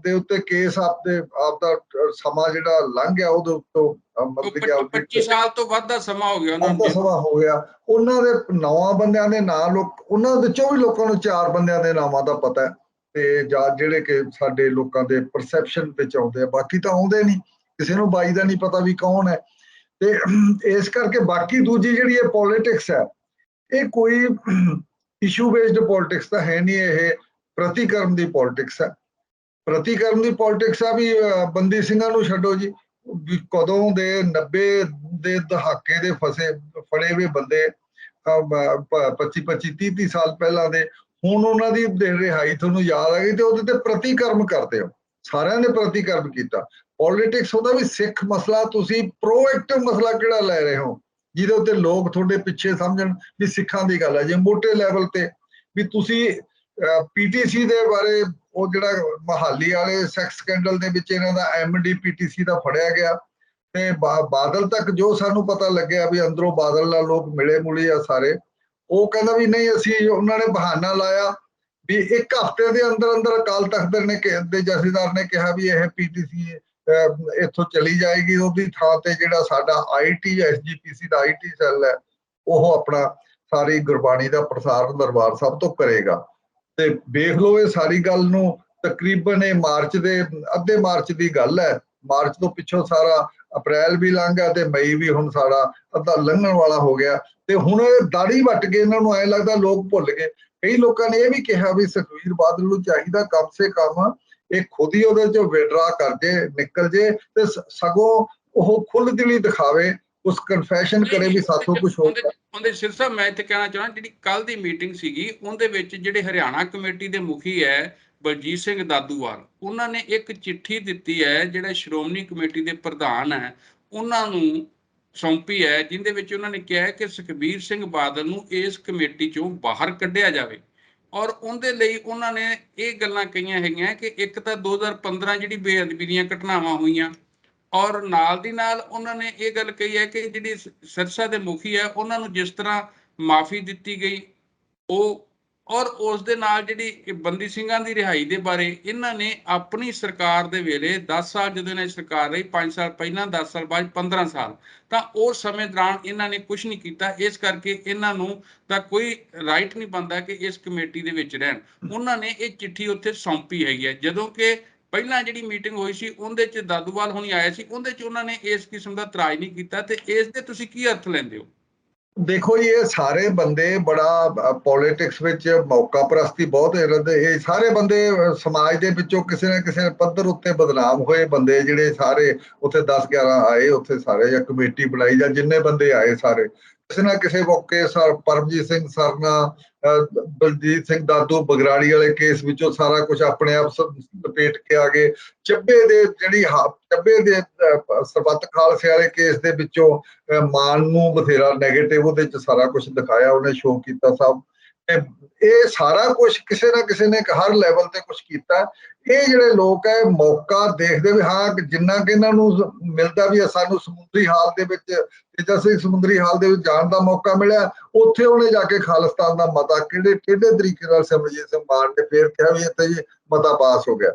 ਦੇ ਉੱਤੇ ਕੇਸ ਆਪਦਾ ਸਮਾਂ ਜਿਹੜਾ ਲੰਘ ਗਿਆ ਉਹਦੇ ਉੱਤੋਂ ਮਤਲਬ ਕਿ 25 ਸਾਲ ਤੋਂ ਵੱਧ ਦਾ ਸਮਾਂ ਹੋ ਗਿਆ ਉਹਨਾਂ ਨੂੰ। ਸਮਾਂ ਹੋ ਗਿਆ। ਉਹਨਾਂ ਦੇ 9 ਬੰਦਿਆਂ ਦੇ ਨਾਂ ਉਹਨਾਂ ਵਿੱਚੋਂ ਵੀ ਲੋਕਾਂ ਨੂੰ 4 ਬੰਦਿਆਂ ਦੇ ਨਾਮਾਂ ਦਾ ਪਤਾ ਹੈ ਤੇ ਜਾਂ ਜਿਹੜੇ ਕਿ ਸਾਡੇ ਲੋਕਾਂ ਦੇ ਪਰਸੈਪਸ਼ਨ ਵਿੱਚ ਆਉਂਦੇ ਆ, ਬਾਕੀ ਤਾਂ ਆਉਂਦੇ ਨਹੀਂ, ਕਿਸੇ ਨੂੰ 22 ਦਾ ਨਹੀਂ ਪਤਾ ਵੀ ਕੌਣ ਹੈ। ਤੇ ਇਸ ਕਰਕੇ ਬਾਕੀ ਦੂਜੀ ਜਿਹੜੀ ਇਹ ਪੋਲਿਟਿਕਸ ਹੈ ਇਹ ਕੋਈ ਇਸ਼ੂ ਬੇਸਡ ਪੋਲਿਟਿਕਸ ਤਾਂ ਹੈ ਨਹੀਂ, ਇਹ ਪ੍ਰਤੀਕਰਮ ਦੀ ਪੋਲਿਟਿਕਸ ਹੈ। ਪ੍ਰਤੀਕਰਮ ਦੀ ਪੋਲਿਟਿਕਸ ਆ ਵੀ ਬੰਦੀ ਸਿੰਘਾਂ ਨੂੰ ਛੱਡੋ ਜੀ, ਕਦੋਂ ਦੇ 90 ਦੇ ਦਹਾਕੇ ਦੇ ਫੜੇ ਹੋਏ ਬੰਦੇ 25-30 ਸਾਲ ਪਹਿਲਾਂ ਦੇ, ਹੁਣ ਉਹਨਾਂ ਦੀ ਰਿਹਾਈ ਤੁਹਾਨੂੰ ਯਾਦ ਆ ਗਈ ਤੇ ਉਹਦੇ ਤੇ ਪ੍ਰਤੀਕਰਮ ਕਰਦੇ ਹੋ। ਸਾਰਿਆਂ ਨੇ ਪ੍ਰਤੀਕਰਮ ਕੀਤਾ। ਪੋਲਿਟਿਕਸ ਉਹਦਾ ਵੀ ਸਿੱਖ ਮਸਲਾ ਤੁਸੀਂ ਪ੍ਰੋਐਕਟਿਵ ਮਸਲਾ ਕਿਹੜਾ ਲੈ ਰਹੇ ਹੋ ਜਿਹਦੇ ਉੱਤੇ ਲੋਕ ਤੁਹਾਡੇ ਪਿੱਛੇ ਸਮਝਣ ਵੀ ਸਿੱਖਾਂ ਦੀ ਗੱਲ ਹੈ। ਜੇ ਮੋਟੇ ਲੈਵਲ ਤੇ ਵੀ ਤੁਸੀਂ PTC ਦੇ ਬਾਰੇ, ਉਹ ਜਿਹੜਾ ਮਹਾਲੀ ਵਾਲੇ ਸੈਕਸ ਸਕੈਂਡਲ ਦੇ ਵਿੱਚ ਇਹਨਾਂ ਦਾ MD PTC ਦਾ ਫੜਿਆ ਗਿਆ ਤੇ ਬਾਦਲ ਤੱਕ ਜੋ ਸਾਨੂੰ ਪਤਾ ਲੱਗਿਆ ਵੀ ਅੰਦਰੋਂ ਬਾਦਲ ਨਾਲ ਲੋਕ ਮਿਲੇ ਮੁਲੇ ਆ ਸਾਰੇ, ਉਹ ਕਹਿੰਦਾ ਵੀ ਨਹੀਂ ਅਸੀਂ, ਉਹਨਾਂ ਨੇ ਬਹਾਨਾ ਲਾਇਆ ਵੀ 1 ਹਫ਼ਤੇ ਦੇ ਅੰਦਰ ਅਕਾਲ ਤਖਤ ਦੇ ਜਥੇਦਾਰ ਨੇ ਕਿਹਾ ਵੀ ਇਹ PTC ਇੱਥੋਂ ਚਲੀ ਜਾਏਗੀ, ਉਹਦੀ ਥਾਂ ਤੇ ਜਿਹੜਾ ਸਾਡਾ IT SGPC the IT cell ਹੈ ਉਹ ਆਪਣਾ ਸਾਰੀ ਗੁਰਬਾਣੀ ਦਾ ਪ੍ਰਸਾਰ ਦਰਬਾਰ ਸਾਹਿਬ ਤੋਂ ਕਰੇਗਾ। ਤੇ ਵੇਖ ਲਓ ਇਹ ਸਾਰੀ ਗੱਲ ਨੂੰ ਤਕਰੀਬਨ ਇਹ ਅੱਧੇ ਮਾਰਚ ਦੀ ਗੱਲ ਹੈ। ਮਾਰਚ ਤੋਂ ਪਿੱਛੋਂ ਸਾਰਾ ਅਪ੍ਰੈਲ ਵੀ ਲੰਘ ਗਿਆ ਤੇ ਮਈ ਵੀ ਹੁਣ ਸਾਡਾ ਅੱਧਾ ਲੰਘਣ ਵਾਲਾ ਹੋ ਗਿਆ ਤੇ ਹੁਣ ਦਾੜੀ ਵੱਟ ਕੇ ਇਹਨਾਂ ਨੂੰ ਐਂ ਲੱਗਦਾ ਲੋਕ ਭੁੱਲ ਗਏ। ਕਈ ਲੋਕਾਂ ਨੇ ਇਹ ਵੀ ਕਿਹਾ ਵੀ ਸੁਖਬੀਰ ਬਾਦਲ ਨੂੰ ਚਾਹੀਦਾ ਕਮ ਸੇ ਕਮ ਇਹ ਖੁਦ ਹੀ ਉਹਦੇ ਚੋਂ ਵਿਡਰਾ ਕਰ ਜੇ, ਨਿਕਲ ਜੇ ਤੇ ਸਗੋਂ ਉਹ ਖੁੱਲ੍ਹ ਦਿਲੀ ਦਿਖਾਵੇ, ਉਸ ਕਨਫੈਸ਼ਨ ਕਰੇ ਵੀ ਸਾਥੋਂ ਕੁਝ ਹੋ ਗਿਆ। ਉਹਦੇ ਸਿਰ ਸਾਹਿਬ ਮੈਂ ਇੱਥੇ ਕਹਿਣਾ ਚਾਹੁੰਦਾ, ਜਿਹੜੀ ਕੱਲ ਦੀ ਮੀਟਿੰਗ ਸੀਗੀ ਉਹਦੇ ਵਿੱਚ ਜਿਹੜੇ ਹਰਿਆਣਾ ਕਮੇਟੀ ਦੇ ਮੁਖੀ ਹੈ ਬਲਜੀਤ ਸਿੰਘ ਦਾਦੂਵਾਲ, ਉਹਨਾਂ ਨੇ ਇੱਕ ਚਿੱਠੀ ਦਿੱਤੀ ਹੈ ਜਿਹੜੇ ਸ਼੍ਰੋਮਣੀ ਕਮੇਟੀ ਦੇ ਪ੍ਰਧਾਨ ਹੈ ਉਹਨਾਂ ਨੂੰ ਸੌਂਪੀ ਹੈ, ਜਿਹਦੇ ਵਿੱਚ ਉਹਨਾਂ ਨੇ ਕਿਹਾ ਹੈ ਕਿ ਸੁਖਬੀਰ ਸਿੰਘ ਬਾਦਲ ਨੂੰ ਇਸ ਕਮੇਟੀ ਚੋਂ ਬਾਹਰ ਕੱਢਿਆ ਜਾਵੇ। ਔਰ ਉਹਦੇ ਲਈ ਉਹਨਾਂ ਨੇ ਇਹ ਗੱਲਾਂ ਕਹੀਆਂ ਹੈਗੀਆਂ ਕਿ ਇੱਕ ਤਾਂ 2015 ਜਿਹੜੀ ਬੇਅਦਬੀ ਦੀਆਂ ਘਟਨਾਵਾਂ ਹੋਈਆਂ, ਔਰ ਨਾਲ ਦੀ ਨਾਲ ਉਹਨਾਂ ਨੇ ਇਹ ਗੱਲ ਕਹੀ ਹੈ ਕਿ ਜਿਹੜੀ ਸਿਰਸਾ ਦੇ ਮੁਖੀ ਹੈ ਉਹਨਾਂ ਨੂੰ ਜਿਸ ਤਰ੍ਹਾਂ ਮਾਫੀ ਦਿੱਤੀ ਗਈ ਉਹ ਔਰ ਉਸ ਦੇ ਨਾਲ ਜਿਹੜੀ ਬੰਦੀ ਸਿੰਘਾਂ ਦੀ ਰਿਹਾਈ ਦੇ ਬਾਰੇ ਇਹਨਾਂ ਨੇ ਆਪਣੀ ਸਰਕਾਰ ਦੇ ਵੇਲੇ 10 ਸਾਲ ਜਦੋਂ ਇਹਨਾਂ ਦੀ ਸਰਕਾਰ ਰਹੀ, 5 ਸਾਲ ਪਹਿਲਾਂ, 10 ਸਾਲ ਬਾਅਦ, 15 ਸਾਲ, ਤਾਂ ਉਸ ਸਮੇਂ ਦੌਰਾਨ ਇਹਨਾਂ ਨੇ ਕੁਝ ਨਹੀਂ ਕੀਤਾ। ਇਸ ਕਰਕੇ ਇਹਨਾਂ ਨੂੰ ਤਾਂ ਕੋਈ ਰਾਈਟ ਨਹੀਂ ਬਣਦਾ ਕਿ ਇਸ ਕਮੇਟੀ ਦੇ ਵਿੱਚ ਰਹਿਣ। ਉਹਨਾਂ ਨੇ ਇਹ ਚਿੱਠੀ ਉੱਥੇ ਸੌਂਪੀ ਹੈਗੀ ਹੈ। ਜਦੋਂ ਕਿ ਪਹਿਲਾਂ ਜਿਹੜੀ ਮੀਟਿੰਗ ਹੋਈ ਸੀ ਉਹਦੇ 'ਚ ਦਾਦੂਵਾਲ ਹੁਣੀ ਆਏ ਸੀ, ਉਹਦੇ 'ਚ ਉਹਨਾਂ ਨੇ ਇਸ ਕਿਸਮ ਦਾ ਇਤਰਾਜ਼ ਨਹੀਂ ਕੀਤਾ। ਤੇ ਇਸ ਦੇ ਤੁਸੀਂ ਕੀ ਅਰਥ ਲੈਂਦੇ ਹੋ? ਦੇਖੋ ਜੀ, ਇਹ ਸਾਰੇ ਬੰਦੇ ਬੜਾ ਪੋਲਿਟਿਕਸ ਵਿੱਚ ਮੌਕਾ ਪ੍ਰਸਤੀ ਬਹੁਤ ਇਹ ਸਾਰੇ ਬੰਦੇ ਸਮਾਜ ਦੇ ਵਿੱਚੋਂ ਕਿਸੇ ਨਾ ਕਿਸੇ ਪੱਧਰ ਉੱਤੇ ਬਦਨਾਮ ਹੋਏ ਬੰਦੇ, ਜਿਹੜੇ ਸਾਰੇ ਉੱਥੇ 10-11 ਆਏ ਉੱਥੇ ਸਾਰੇ, ਜਾਂ ਕਮੇਟੀ ਬਣਾਈ ਜਾਂ ਜਿੰਨੇ ਬੰਦੇ ਆਏ ਸਾਰੇ, ਕਿਸੇ ਨਾ ਕਿਸੇ ਮੌਕੇ ਸਰ ਪਰਮਜੀਤ ਸਿੰਘ ਸਰਨਾ, ਬਲਜੀਤ ਸਿੰਘ ਦਾਦੂ ਬਗਰਾੜੀ ਵਾਲੇ ਕੇਸ ਵਿੱਚੋਂ ਸਾਰਾ ਕੁਝ ਆਪਣੇ ਆਪ ਲਪੇਟ ਕੇ ਆ ਗਏ। ਚੱਬੇ ਦੇ ਚੱਬੇ ਦੇ ਸਰਬੱਤ ਖਾਲਸੇ ਵਾਲੇ ਕੇਸ ਦੇ ਵਿੱਚੋਂ ਮਾਨ ਨੂੰ ਬਥੇਰਾ ਨੈਗੇਟਿਵ ਉਹਦੇ ਚ ਸਾਰਾ ਕੁਝ ਦਿਖਾਇਆ, ਉਹਨੇ ਸ਼ੋਅ ਕੀਤਾ ਸਭ। ਇਹ ਸਾਰਾ ਕੁਝ ਕਿਸੇ ਨਾ ਕਿਸੇ ਨੇ ਹਰ ਲੈਵਲ ਤੇ ਕੁਝ ਕੀਤਾ। ਇਹ ਜਿਹੜੇ ਲੋਕ ਹੈ ਮੌਕਾ ਦੇਖਦੇ ਵੀ ਹਾਂ ਜਿੰਨਾ ਕਿ ਇਹਨਾਂ ਨੂੰ ਮਿਲਦਾ ਵੀ ਸਾਨੂੰ ਸਮੁੰਦਰੀ ਹਾਲ ਦੇ ਵਿੱਚ, ਤੇਜਾ ਸਿੰਘ ਸਮੁੰਦਰੀ ਹਾਲ ਦੇ ਵਿੱਚ ਜਾਣ ਦਾ ਮੌਕਾ ਮਿਲਿਆ, ਉੱਥੇ ਉਹਨੇ ਜਾ ਕੇ ਖਾਲਿਸਤਾਨ ਦਾ ਮਤਾ ਕਿਹੜੇ ਤਰੀਕੇ ਨਾਲ ਸਿਮਰਜੀਤ ਸਿੰਘ ਮਾਨ ਨੇ ਫੇਰ ਕਿਹਾ ਵੀ ਇੱਥੇ ਜੀ ਮਤਾ ਪਾਸ ਹੋ ਗਿਆ।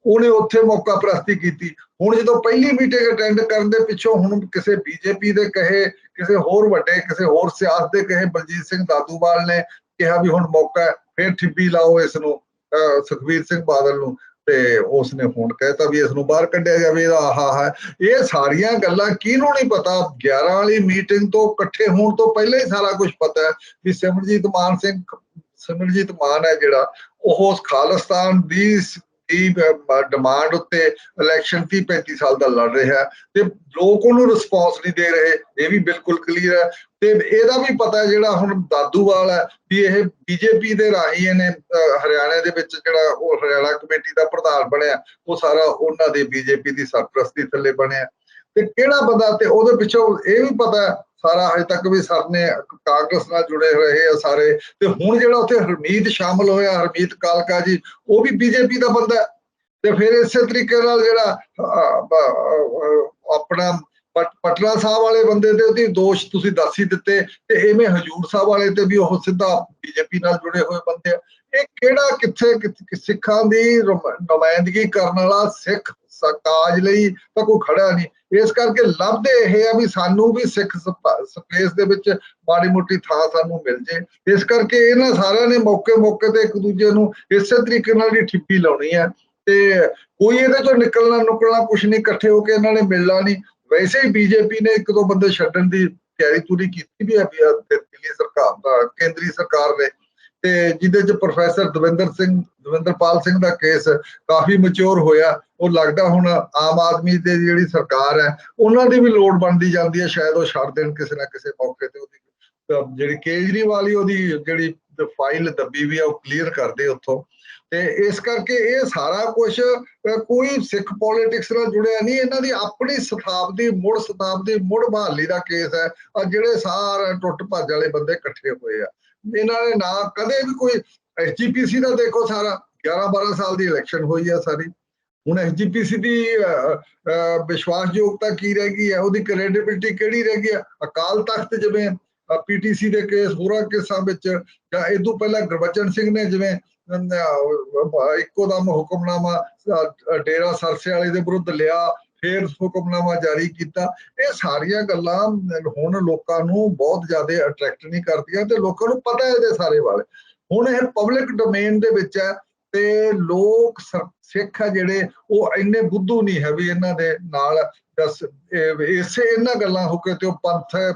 ਉਹਨੇ ਉੱਥੇ ਮੌਕਾ ਪ੍ਰਸਤੀ ਕੀਤੀ। ਹੁਣ ਜਦੋਂ ਪਹਿਲੀ ਮੀਟਿੰਗ ਅਟੈਂਡ ਕਰਨ ਦੇ ਪਿੱਛੋਂ ਹੁਣ ਕਿਸੇ ਬੀਜੇਪੀ ਦੇ ਕਹੇ, ਕਿਸੇ ਹੋਰ ਵੱਡੇ, ਕਿਸੇ ਹੋਰ ਸਿਆਸਤ ਦੇ ਕਹੇ, ਬਲਜੀਤ ਸਿੰਘ ਦਾਦੂਵਾਲ ਨੇ ਕਿਹਾ ਵੀ ਹੁਣ ਮੌਕਾ ਫੇਰ ਠਿੱਬੀ ਲਾਓ ਇਸ ਨੂੰ, ਸੁਖਬੀਰ ਸਿੰਘ ਬਾਦਲ ਨੂੰ, ਤੇ ਉਸਨੇ ਹੁਣ ਕਹਿਤਾ ਵੀ ਇਸ ਨੂੰ ਬਾਹਰ ਕੱਢਿਆ ਜਾਵੇ। ਇਹਦਾ ਆਹਾ ਹੈ। ਇਹ ਸਾਰੀਆਂ ਗੱਲਾਂ ਕਿਹਨੂੰ ਨਹੀਂ ਪਤਾ? 11 ਵਾਲੀ ਮੀਟਿੰਗ ਤੋਂ ਇਕੱਠੇ ਹੋਣ ਤੋਂ ਪਹਿਲਾਂ ਹੀ ਸਾਰਾ ਕੁਝ ਪਤਾ ਹੈ ਵੀ ਸਿਮਰਜੀਤ ਮਾਨ ਹੈ ਜਿਹੜਾ, ਉਹ ਖਾਲਿਸਤਾਨ ਦੀ ਡਿਮਾਂਡ ਉੱਤੇ ਇਲੈਕਸ਼ਨ 30-35 ਸਾਲ ਦਾ ਲੜ ਰਿਹਾ ਤੇ ਲੋਕ ਉਹਨੂੰ ਰਿਸਪੌਂਸ ਨਹੀਂ ਦੇ ਰਹੇ, ਇਹ ਵੀ ਬਿਲਕੁਲ ਕਲੀਅਰ ਹੈ। ਤੇ ਇਹਦਾ ਵੀ ਪਤਾ ਜਿਹੜਾ ਹੁਣ ਦਾਦੂਵਾਲ ਹੈ ਵੀ ਇਹ ਬੀਜੇਪੀ ਦੇ ਰਾਹੀਂ ਇਹਨੇ ਹਰਿਆਣੇ ਦੇ ਵਿੱਚ ਜਿਹੜਾ ਉਹ ਹਰਿਆਣਾ ਕਮੇਟੀ ਦਾ ਪ੍ਰਧਾਨ ਬਣਿਆ, ਉਹ ਸਾਰਾ ਉਹਨਾਂ ਦੇ ਬੀਜੇਪੀ ਦੀ ਸਰਪ੍ਰਸਤੀ ਥੱਲੇ ਬਣਿਆ। ਤੇ ਕਿਹੜਾ ਬੰਦਾ, ਤੇ ਉਹਦੇ ਪਿੱਛੋਂ ਇਹ ਵੀ ਪਤਾ ਸਾਰਾ ਹਜੇ ਤੱਕ ਵੀ ਸਰ ਨੇ ਕਾਂਗਰਸ ਨਾਲ ਜੁੜੇ ਰਹੇ ਆ ਸਾਰੇ। ਤੇ ਹੁਣ ਜਿਹੜਾ ਉੱਥੇ ਹਰਮੀਤ ਸ਼ਾਮਲ ਹੋਇਆ, ਹਰਮੀਤ ਕਾਲਕਾ ਜੀ, ਉਹ ਵੀ ਬੀਜੇਪੀ ਦਾ ਬੰਦਾ। ਤੇ ਫਿਰ ਇਸੇ ਤਰੀਕੇ ਨਾਲ ਜਿਹੜਾ ਆਪਣਾ ਪਟਨਾ ਸਾਹਿਬ ਵਾਲੇ ਬੰਦੇ ਤੇ ਉਹਦੀ ਦੋਸ਼ ਤੁਸੀਂ ਦੱਸ ਹੀ ਦਿੱਤੇ, ਤੇ ਇਵੇਂ ਹਜੂਰ ਸਾਹਿਬ ਵਾਲੇ ਤੇ ਵੀ ਉਹ ਸਿੱਧਾ ਬੀਜੇਪੀ ਨਾਲ ਜੁੜੇ ਹੋਏ ਬੰਦੇ ਆ। ਇਹ ਕਿਹੜਾ ਕਿੱਥੇ ਸਿੱਖਾਂ ਦੀ ਨੁਮਾਇੰਦਗੀ ਕਰਨ ਵਾਲਾ ਸਿੱਖ ਕਾਜ ਲਈ ਤਾਂ ਕੋਈ ਖੜਾ ਨਹੀਂ। ਇਸ ਕਰਕੇ ਲੱਭਦੇ ਇਹ ਆ ਵੀ ਸਾਨੂੰ ਵੀ ਸਿੱਖ ਸਪੇਸ ਦੇ ਵਿੱਚ ਮਾੜੀ ਮੋਟੀ ਥਾਂ ਸਾਨੂੰ ਮਿਲ ਜੇ। ਇਸ ਕਰਕੇ ਇਹਨਾਂ ਸਾਰਿਆਂ ਨੇ ਮੌਕੇ ਤੇ ਇੱਕ ਦੂਜੇ ਨੂੰ ਇਸੇ ਤਰੀਕੇ ਨਾਲ ਹੀ ਠਿੱਪੀ ਲਾਉਣੀ ਹੈ। ਤੇ ਕੋਈ ਇਹਦੇ ਚੋਂ ਨਿਕਲਣਾ ਕੁਛ ਨਹੀਂ, ਇਕੱਠੇ ਹੋ ਕੇ ਇਹਨਾਂ ਨੇ ਮਿਲਣਾ ਨਹੀਂ। ਵੈਸੇ ਹੀ ਬੀਜੇਪੀ ਨੇ 1-2 ਬੰਦੇ ਛੱਡਣ ਦੀ ਤਿਆਰੀ ਪੂਰੀ ਕੀਤੀ ਵੀ ਹੈ ਦਿੱਲੀ ਸਰਕਾਰ ਦਾ, ਕੇਂਦਰੀ ਸਰਕਾਰ ਨੇ, ਤੇ ਜਿਹਦੇ ਚ ਪ੍ਰੋਫੈਸਰ ਦਵਿੰਦਰਪਾਲ ਸਿੰਘ ਦਾ ਕੇਸ ਕਾਫੀ ਮੈਚੁਰ ਹੋਇਆ। ਉਹ ਲੱਗਦਾ ਹੁਣ ਆਮ ਆਦਮੀ ਦੀ ਜਿਹੜੀ ਸਰਕਾਰ ਹੈ ਉਹਨਾਂ ਦੀ ਵੀ ਲੋੜ ਬਣਦੀ ਜਾਂਦੀ ਹੈ, ਸ਼ਾਇਦ ਉਹ ਛੱਡ ਦੇਣ ਕਿਸੇ ਨਾ ਕਿਸੇ ਮੌਕੇ ਤੇ। ਉਹਦੀ ਜਿਹੜੀ ਕੇਜਰੀਵਾਲ ਉਹਦੀ ਜਿਹੜੀ ਫਾਈਲ ਦੱਬੀ ਵੀ ਆ ਉਹ ਕਲੀਅਰ ਕਰਦੇ ਉੱਥੋਂ। ਤੇ ਇਸ ਕਰਕੇ ਇਹ ਸਾਰਾ ਕੁਝ ਕੋਈ ਸਿੱਖ ਪੋਲਿਟਿਕਸ ਨਾਲ ਜੁੜਿਆ ਨਹੀਂ, ਇਹਨਾਂ ਦੀ ਆਪਣੀ ਸ਼ਤਾਬਦੀ ਮੁੜ ਬਹਾਲੀ ਦਾ ਕੇਸ ਹੈ। ਆ ਜਿਹੜੇ ਸਾਰੇ ਟੁੱਟ ਭੱਜ ਵਾਲੇ ਬੰਦੇ ਇਕੱਠੇ ਹੋਏ ਆ, ਇਹਨਾਂ ਨੇ ਨਾ ਕਦੇ ਵੀ ਕੋਈ SGPC ਦਾ ਦੇਖੋ ਸਾਰਾ 11-12 ਸਾਲ ਦੀ ਇਲੈਕਸ਼ਨ ਹੋਈ ਆ ਸਾਰੀ। ਹੁਣ SGPC ਦੀ ਵਿਸ਼ਵਾਸਯੋਗਤਾ ਕੀ ਰਹਿ ਗਈ ਹੈ? ਉਹਦੀ ਕ੍ਰੈਡੀਬਿਲਿਟੀ ਕਿਹੜੀ ਰਹਿ ਗਈ ਹੈ? ਅਕਾਲ ਤਖਤ ਜਿਵੇਂ PTC ਦੇ ਕੇਸ, ਹੋਰਾਂ ਕੇਸਾਂ ਵਿੱਚ, ਜਾਂ ਇਹ ਤੋਂ ਪਹਿਲਾਂ ਗੁਰਬਚਨ ਸਿੰਘ ਨੇ ਜਿਵੇਂ ਇੱਕੋ ਦਮ ਹੁਕਮਨਾਮਾ ਡੇਰਾ ਸਰਸੇ ਵਾਲੇ ਦੇ ਵਿਰੁੱਧ ਲਿਆ, ਫੇਰ ਹੁਕਮਨਾਮਾ ਜਾਰੀ ਕੀਤਾ। ਇਹ ਸਾਰੀਆਂ ਗੱਲਾਂ ਹੁਣ ਲੋਕਾਂ ਨੂੰ ਬਹੁਤ ਜ਼ਿਆਦਾ ਅਟਰੈਕਟ ਨਹੀਂ ਕਰਦੀਆਂ ਤੇ ਲੋਕਾਂ ਨੂੰ ਪਤਾ ਇਹਦੇ ਸਾਰੇ ਬਾਰੇ। ਹੁਣ ਇਹ ਪਬਲਿਕ ਡੋਮੇਨ ਦੇ ਵਿੱਚ ਹੈ ਤੇ ਲੋਕ ਸਿੱਖ ਹੈ ਜਿਹੜੇ ਉਹ ਇੰਨੇ ਬੁੱਧੂ ਨਹੀਂ ਹੈ ਵੀ ਇਹਨਾਂ ਦੇ ਨਾਲ ਇਸੇ ਇਹਨਾਂ ਗੱਲਾਂ ਹੋ ਕੇ ਤੇ ਉਹ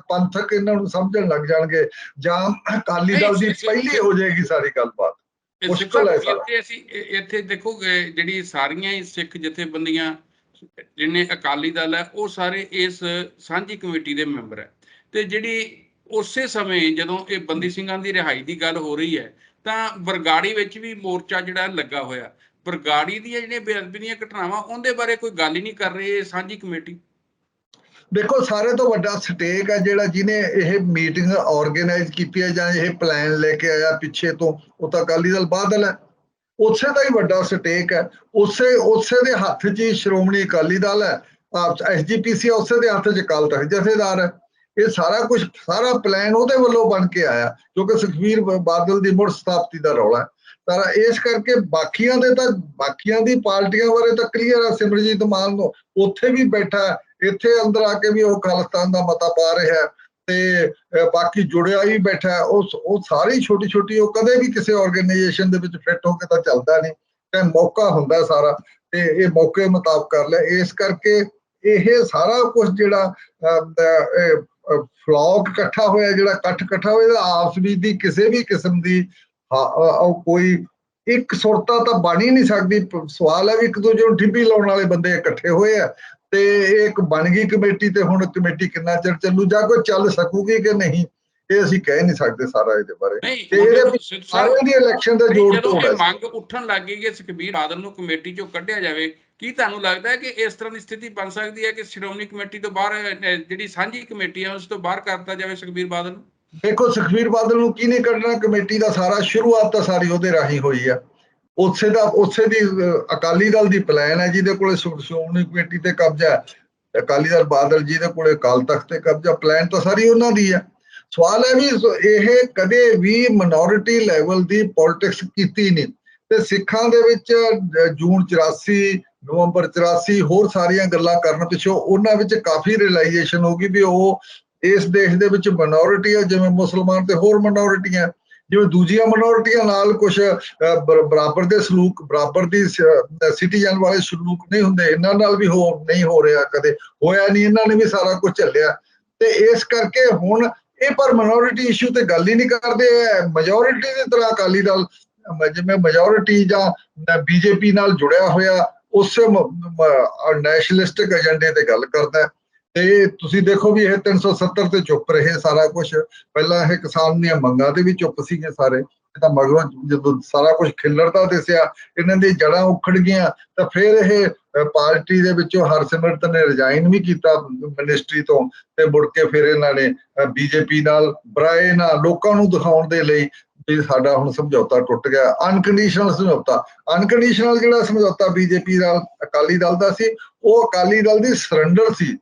ਪੰਥਕ ਇਹਨਾਂ ਨੂੰ ਸਮਝਣ ਲੱਗ ਜਾਣਗੇ, ਜਾਂ ਅਕਾਲੀ ਦਲ ਦੀ ਪਹਿਲੀ ਹੋ ਜਾਏਗੀ ਸਾਰੀ ਗੱਲਬਾਤ। ਮੁਸ਼ਕਲ ਹੈ ਸਾਰਾ। ਇੱਥੇ ਦੇਖੋ ਜਿਹੜੀ ਸਾਰੀਆਂ ਹੀ ਸਿੱਖ ਜਥੇਬੰਦੀਆਂ ਜਿੰਨੇ ਅਕਾਲੀ ਦਲ ਹੈ ਉਹ ਸਾਰੇ ਇਸ ਸਾਂਝੀ ਕਮੇਟੀ ਦੇ ਮੈਂਬਰ ਹੈ। ਤੇ ਜਿਹੜੀ ਉਸੇ ਸਮੇਂ ਜਦੋਂ ਇਹ ਬੰਦੀ ਸਿੰਘਾਂ ਦੀ ਰਿਹਾਈ ਦੀ ਗੱਲ ਹੋ ਰਹੀ ਹੈ ਤਾਂ ਬਰਗਾੜੀ ਵਿੱਚ ਵੀ ਮੋਰਚਾ ਜਿਹੜਾ ਲੱਗਾ ਹੋਇਆ। ਬਰਗਾੜੀ ਦੀਆਂ ਜਿਹੜੀਆਂ ਬੇਅਦਬੀ ਦੀਆਂ ਘਟਨਾਵਾਂ ਉਹਦੇ ਬਾਰੇ ਕੋਈ ਗੱਲ ਹੀ ਨਹੀਂ ਕਰ ਰਹੀ ਇਹ ਸਾਂਝੀ ਕਮੇਟੀ। ਦੇਖੋ ਸਾਰੇ ਤੋਂ ਵੱਡਾ ਸਟੇਕ ਹੈ ਜਿਹੜਾ ਜਿਹਨੇ ਇਹ ਮੀਟਿੰਗ ਆਰਗੇਨਾਈਜ਼ ਕੀਤੀ ਹੈ ਜਾਂ ਇਹ ਪਲਾਨ ਲੈ ਕੇ ਆਇਆ ਪਿੱਛੇ ਤੋਂ, ਉਹ ਤਾਂ ਅਕਾਲੀ ਦਲ ਬਾਦਲ ਹੈ। ਉਸੇ ਦਾ ਹੀ ਵੱਡਾ ਸਟੇਕ ਹੈ, ਉਸੇ ਦੇ ਹੱਥ 'ਚ ਹੀ ਸ਼੍ਰੋਮਣੀ ਅਕਾਲੀ ਦਲ ਹੈ, SGPC ਉਸੇ ਦੇ ਹੱਥ 'ਚ ਅਕਾਲ ਤਖਤ ਜਥੇਦਾਰ ਹੈ। ਇਹ ਸਾਰਾ ਕੁਝ, ਸਾਰਾ ਪਲਾਨ ਉਹਦੇ ਵੱਲੋਂ ਬਣ ਕੇ ਆਇਆ, ਕਿਉਂਕਿ ਸੁਖਬੀਰ ਬਾਦਲ ਦੀ ਮੁੜ ਸਥਾਪਤੀ ਦਾ ਰੌਲਾ ਹੈ। ਤਾਂ ਇਸ ਕਰਕੇ ਬਾਕੀਆਂ ਦੀ ਪਾਰਟੀਆਂ ਬਾਰੇ ਤਾਂ ਕਲੀਅਰ ਆ। ਸਿਮਰਜੀਤ ਮਾਨ ਨੂੰ ਉੱਥੇ ਵੀ ਬੈਠਾ, ਇੱਥੇ ਅੰਦਰ ਆ ਕੇ ਵੀ ਉਹ ਖਾਲਿਸਤਾਨ ਦਾ ਮਤਾ ਪਾ ਰਿਹਾ, ਤੇ ਬਾਕੀ ਜੁੜਿਆ ਹੀ ਬੈਠਾ। ਉਹ ਸਾਰੀ ਛੋਟੀ ਉਹ ਕਦੇ ਵੀ ਕਿਸੇ ਆਰਗੇਨਾਈਜੇਸ਼ਨ ਦੇ ਵਿੱਚ ਫਿੱਟ ਹੋ ਕੇ ਤਾਂ ਚੱਲਦਾ ਨਹੀਂ, ਤੇ ਮੌਕਾ ਹੁੰਦਾ ਸਾਰਾ, ਤੇ ਇਹ ਮੌਕੇ ਮੁਤਾਬਕ ਕਰ ਲਿਆ। ਇਸ ਕਰਕੇ ਇਹ ਸਾਰਾ ਕੁਝ ਜਿਹੜਾ ਫਲੌਕ ਇਕੱਠਾ ਹੋਇਆ, ਜਿਹੜਾ ਇਕੱਠ ਇਕੱਠਾ ਹੋਇਆ, ਆਪਸ ਵਿੱਚ ਦੀ ਕਿਸੇ ਵੀ ਕਿਸਮ ਦੀ ਕੋਈ ਇੱਕ ਸੁਰਤਾ ਤਾਂ ਬਣ ਹੀ ਨਹੀਂ ਸਕਦੀ। ਸਵਾਲ ਹੈ ਵੀ ਇੱਕ ਦੂਜੇ ਨੂੰ ਠਿੱਬੀ ਲਾਉਣ ਵਾਲੇ ਬੰਦੇ ਇਕੱਠੇ ਹੋਏ ਆ, ਤੇ ਇਹ ਇੱਕ ਬਣ ਗਈ ਕਮੇਟੀ, ਤੇ ਹੁਣ ਕਮੇਟੀ ਕਿੰਨਾ ਚਿਰ ਚੱਲੂ ਜਾਂ ਕੋਈ ਚੱਲ ਸਕੂਗੀ ਕਿ ਨਹੀਂ, ਇਹ ਅਸੀਂ ਕਹਿ ਨਹੀਂ ਸਕਦੇ ਸਾਰਾ ਇਹਦੇ ਬਾਰੇ। ਤੇ ਇਹਦੇ ਸਾਰਿਆਂ ਦੀ ਇਲੈਕਸ਼ਨ ਦਾ ਜੋੜ ਤੋੜ ਹੈ। ਮੰਗ ਉੱਠਣ ਲੱਗ ਗਈ ਕਿ ਸੁਖਬੀਰ ਬਾਦਲ ਨੂੰ ਕਮੇਟੀ ਚੋਂ ਕੱਢਿਆ ਜਾਵੇ। ਕੀ ਤੁਹਾਨੂੰ ਲੱਗਦਾ ਹੈ ਕਿ ਇਸ ਤਰ੍ਹਾਂ ਦੀ ਸਥਿਤੀ ਬਣ ਸਕਦੀ ਹੈ ਕਿ ਸ਼੍ਰੋਮਣੀ ਕਮੇਟੀ ਤੋਂ ਬਾਹਰ, ਜਿਹੜੀ ਸਾਂਝੀ ਕਮੇਟੀ ਹੈ, ਉਸ ਤੋਂ ਬਾਹਰ ਕਰਤਾ ਜਾਵੇ ਸੁਖਬੀਰ ਬਾਦਲ ਨੂੰ? ਦੇਖੋ, ਸੁਖਬੀਰ ਬਾਦਲ ਨੂੰ ਕੀ ਨਹੀਂ ਕੱਢਣਾ, ਕਮੇਟੀ ਦਾ ਸਾਰਾ ਸ਼ੁਰੂਆਤ ਤਾਂ ਸਾਰੀ ਉਹਦੇ ਰਾਹੀਂ ਹੋਈ ਆ। ਉਸੇ ਦੀ ਅਕਾਲੀ ਦਲ ਦੀ ਪਲਾਨ ਹੈ, ਜਿਹਦੇ ਕੋਲੇ ਸ਼੍ਰੋਮਣੀ ਕਮੇਟੀ ਤੇ ਕਬਜ਼ਾ ਹੈ, ਅਕਾਲੀ ਦਲ ਬਾਦਲ ਜੀ ਦੇ ਕੋਲੇ ਅਕਾਲ ਤਖਤ ਤੇ ਕਬਜ਼ਾ, ਪਲਾਨ ਤਾਂ ਸਾਰੀ ਉਹਨਾਂ ਦੀ ਹੈ। ਸਵਾਲ ਹੈ ਵੀ ਇਹ ਕਦੇ ਵੀ ਮਿਨੋਰਿਟੀ ਲੈਵਲ ਦੀ ਪੋਲਿਟਿਕਸ ਕੀਤੀ ਨਹੀਂ, ਤੇ ਸਿੱਖਾਂ ਦੇ ਵਿੱਚ ਜੂਨ 84, ਨਵੰਬਰ 84 ਹੋਰ ਸਾਰੀਆਂ ਗੱਲਾਂ ਕਰਨ ਪਿੱਛੋਂ ਉਹਨਾਂ ਵਿੱਚ ਕਾਫੀ ਰਿਅਲਾਈਜੇਸ਼ਨ ਹੋ ਗਈ ਵੀ ਉਹ ਇਸ ਦੇਸ਼ ਦੇ ਵਿੱਚ ਮਿਨੋਰਿਟੀ ਹੈ, ਜਿਵੇਂ ਮੁਸਲਮਾਨ ਤੇ ਹੋਰ ਮਿਨੋਰਿਟੀਆਂ, ਜਿਵੇਂ ਦੂਜੀਆਂ ਮਿਨੋਰਿਟੀਆਂ ਨਾਲ ਕੁਝ ਬਰਾਬਰ ਦੇ ਸਲੂਕ, ਬਰਾਬਰ ਦੀ ਸਿਟੀਜ਼ਨ ਵਾਲੇ ਸਲੂਕ ਨਹੀਂ ਹੁੰਦੇ, ਇਹਨਾਂ ਨਾਲ ਵੀ ਨਹੀਂ ਹੋ ਰਿਹਾ, ਕਦੇ ਹੋਇਆ ਨਹੀਂ, ਇਹਨਾਂ ਨੇ ਵੀ ਸਾਰਾ ਕੁਝ ਝੱਲਿਆ। ਤੇ ਇਸ ਕਰਕੇ ਹੁਣ ਇਹ ਪਰ ਮਿਨੋਰਿਟੀ ਇਸ਼ੂ ਤੇ ਗੱਲ ਹੀ ਨਹੀਂ ਕਰਦੇ। ਮੈਜੋਰਿਟੀ ਦੀ ਤਰ੍ਹਾਂ ਅਕਾਲੀ ਦਲ ਜਿਵੇਂ ਮੈਜੋਰਿਟੀ ਜਾਂ ਬੀਜੇਪੀ ਨਾਲ ਜੁੜਿਆ ਹੋਇਆ ਉਸੇ ਨੈਸ਼ਨਲਿਸਟਿਕ ਏਜੰਡੇ ਤੇ ਗੱਲ ਕਰਦਾ। ਤੇ ਤੁਸੀਂ ਦੇਖੋ ਵੀ ਇਹ 370 ਤੇ ਚੁੱਪ ਰਹੇ ਸਾਰਾ ਕੁਝ। ਪਹਿਲਾਂ ਇਹ ਕਿਸਾਨ ਦੀਆਂ ਮੰਗਾਂ ਤੇ ਵੀ ਚੁੱਪ ਸੀਗੇ ਸਾਰੇ, ਤਾਂ ਮਗਰੋਂ ਜਦੋਂ ਸਾਰਾ ਕੁਝ ਖਿਲਰਦਾ ਦਿਸਿਆ, ਇਹਨਾਂ ਦੀ ਜੜ੍ਹਾਂ ਉਖੜ ਗਈਆਂ, ਤਾਂ ਫਿਰ ਇਹ ਪਾਰਟੀ ਦੇ ਵਿੱਚੋਂ ਹਰਸਿਮਰਤ ਨੇ ਰਿਜ਼ਾਈਨ ਵੀ ਕੀਤਾ ਮਿਨਿਸਟਰੀ ਤੋਂ, ਤੇ ਮੁੜ ਕੇ ਫਿਰ ਇਹਨਾਂ ਨੇ ਬੀਜੇਪੀ ਨਾਲ ਬਰਾਏ ਨਾਲ ਲੋਕਾਂ ਨੂੰ ਦਿਖਾਉਣ ਦੇ ਲਈ ਵੀ ਸਾਡਾ ਹੁਣ ਸਮਝੌਤਾ ਟੁੱਟ ਗਿਆ, ਅਨਕੰਡੀਸ਼ਨਲ ਸਮਝੌਤਾ। ਅਨਕੰਡੀਸ਼ਨਲ ਜਿਹੜਾ ਸਮਝੌਤਾ ਬੀਜੇਪੀ ਨਾਲ ਅਕਾਲੀ ਦਲ ਦਾ ਸੀ, ਉਹ ਅਕਾਲੀ ਦਲ ਦੀ ਸਰੈਂਡਰ ਸੀ,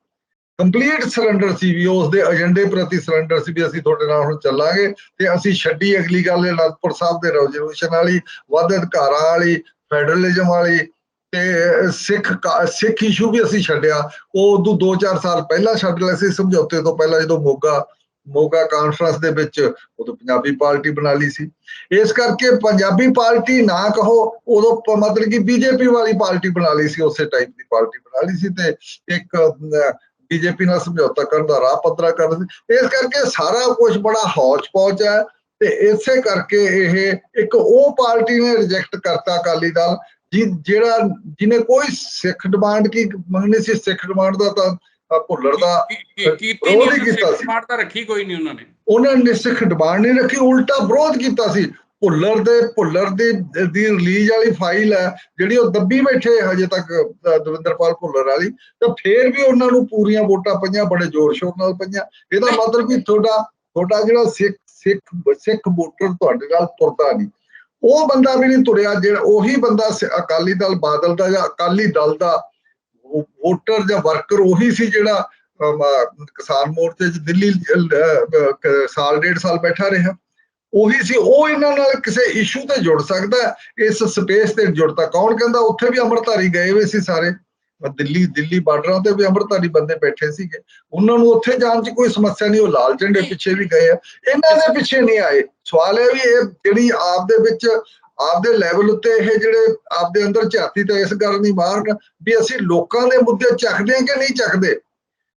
ਕੰਪਲੀਟ ਸਰੈਂਡਰ ਸੀ, ਵੀ ਉਸਦੇ ਏਜੰਡੇ ਪ੍ਰਤੀ ਸਰੈਂਡਰ ਸੀ, ਵੀ ਅਸੀਂ ਤੁਹਾਡੇ ਨਾਲ ਹੁਣ ਚੱਲਾਂਗੇ, ਤੇ ਅਸੀਂ ਛੱਡੀ ਅਗਲੀ ਗੱਲ ਅਨੰਦਪੁਰ ਸਾਹਿਬ ਦੇ ਰੈਜ਼ੋਲੂਸ਼ਨ ਵਾਲੀ, ਵੱਧ ਅਧਿਕਾਰਾਂ ਵਾਲੀ, ਫੈਡਰਲਿਜ਼ਮ ਵਾਲੀ, ਤੇ ਸਿੱਖ ਇਸ਼ੂ ਵੀ ਅਸੀਂ ਛੱਡਿਆ। ਉਹ ਉਦੋਂ 2-4 ਸਾਲ ਪਹਿਲਾਂ ਛੱਡ ਲਿਆ ਸੀ, ਸਮਝੌਤੇ ਤੋਂ ਪਹਿਲਾਂ, ਜਦੋਂ ਮੋਗਾ ਕਾਨਫਰੰਸ ਦੇ ਵਿੱਚ ਉਦੋਂ ਪੰਜਾਬੀ ਪਾਰਟੀ ਬਣਾ ਲਈ ਸੀ। ਇਸ ਕਰਕੇ ਪੰਜਾਬੀ ਪਾਰਟੀ ਨਾ ਕਹੋ, ਉਦੋਂ ਮਤਲਬ ਕਿ ਬੀਜੇਪੀ ਵਾਲੀ ਪਾਰਟੀ ਬਣਾ ਲਈ ਸੀ, ਉਸੇ ਟਾਈਪ ਦੀ ਪਾਰਟੀ ਬਣਾ ਲਈ ਸੀ, ਤੇ ਇੱਕ ਬੀਜੇਪੀ ਨਾਲ ਸਮਝੌਤਾ ਕਰਨ ਦਾ ਰਾਹ ਪੱਧਰਾ ਕਰ ਸੀ। ਇਸ ਕਰਕੇ ਸਾਰਾ ਕੁਝ ਬੜਾ ਹੌਚ ਪੌਚ ਹੈ, ਤੇ ਇਸੇ ਕਰਕੇ ਇਹ ਇੱਕ ਉਹ ਪਾਰਟੀ ਨੇ ਰਿਜੈਕਟ ਕਰਤਾ ਅਕਾਲੀ ਦਲ, ਜਿਹਨੇ ਕੋਈ ਸਿੱਖ ਡਿਮਾਂਡ ਕੀ ਮੰਗਣੀ ਸੀ, ਸਿੱਖ ਡਿਮਾਂਡ ਦਾ ਤਾਂ ਭੁੱਲਰ ਦਾ ਵਿਰੋਧ ਹੀ ਕੀਤਾ ਸੀ। ਰੱਖੀ ਕੋਈ ਨਹੀਂ ਉਹਨਾਂ ਨੇ ਸਿੱਖ ਡਿਮਾਂਡ ਨਹੀਂ ਰੱਖੀ, ਉਲਟਾ ਵਿਰੋਧ ਕੀਤਾ ਸੀ। ਭੁੱਲਰ ਦੀ ਰਿਲੀਜ਼ ਵਾਲੀ ਫਾਈਲ ਹੈ ਜਿਹੜੀ, ਉਹ ਦੱਬੀ ਬੈਠੇ ਹਜੇ ਤੱਕ ਦਵਿੰਦਰਪਾਲ ਭੁੱਲਰ ਵਾਲੀ, ਤਾਂ ਫੇਰ ਵੀ ਉਹਨਾਂ ਨੂੰ ਪੂਰੀਆਂ ਵੋਟਾਂ ਪਈਆਂ, ਬੜੇ ਜ਼ੋਰ ਸ਼ੋਰ ਨਾਲ ਪਈਆਂ। ਇਹਦਾ ਮਤਲਬ ਵੀ ਤੁਹਾਡਾ ਜਿਹੜਾ ਸਿੱਖ ਵੋਟਰ ਤੁਹਾਡੇ ਨਾਲ ਤੁਰਦਾ ਨਹੀਂ, ਉਹ ਬੰਦਾ ਵੀ ਨਹੀਂ ਤੁਰਿਆ। ਜਿਹੜਾ ਉਹੀ ਬੰਦਾ ਅਕਾਲੀ ਦਲ ਬਾਦਲ ਦਾ ਜਾਂ ਅਕਾਲੀ ਦਲ ਦਾ ਵੋਟਰ ਜਾਂ ਵਰਕਰ ਉਹੀ ਸੀ ਜਿਹੜਾ ਕਿਸਾਨ ਮੋਰਚੇ 'ਚ ਦਿੱਲੀ ਸਾਲ 1.5 ਸਾਲ ਬੈਠਾ ਰਿਹਾ, ਉਹੀ ਸੀ। ਉਹ ਇਹਨਾਂ ਨਾਲ ਕਿਸੇ ਇਸ਼ੂ ਤੇ ਜੁੜ ਸਕਦਾ, ਇਸ ਸਪੇਸ ਤੇ ਜੁੜਦਾ ਕੌਣ? ਕਹਿੰਦਾ ਉੱਥੇ ਵੀ ਅੰਮ੍ਰਿਤਧਾਰੀ ਗਏ ਹੋਏ ਸੀ ਸਾਰੇ, ਦਿੱਲੀ ਬਾਰਡਰਾਂ ਤੇ ਵੀ ਅੰਮ੍ਰਿਤਧਾਰੀ ਬੰਦੇ ਬੈਠੇ ਸੀਗੇ, ਉਹਨਾਂ ਨੂੰ ਉੱਥੇ ਜਾਣ 'ਚ ਕੋਈ ਸਮੱਸਿਆ ਨਹੀਂ, ਉਹ ਲਾਲ ਝੰਡੇ ਪਿੱਛੇ ਵੀ ਗਏ ਆ, ਇਹਨਾਂ ਦੇ ਪਿੱਛੇ ਨਹੀਂ ਆਏ। ਸਵਾਲ ਹੈ ਵੀ ਇਹ ਜਿਹੜੀ ਆਪਦੇ ਵਿੱਚ ਆਪਦੇ ਲੈਵਲ ਉੱਤੇ ਇਹ ਜਿਹੜੇ ਆਪਦੇ ਅੰਦਰ ਝਾਤੀ ਤਾਂ ਇਸ ਗੱਲ ਨਹੀਂ ਮਾਰਨ ਵੀ ਅਸੀਂ ਲੋਕਾਂ ਦੇ ਮੁੱਦੇ ਚੱਕਦੇ ਹਾਂ ਕਿ ਨਹੀਂ ਚੱਕਦੇ।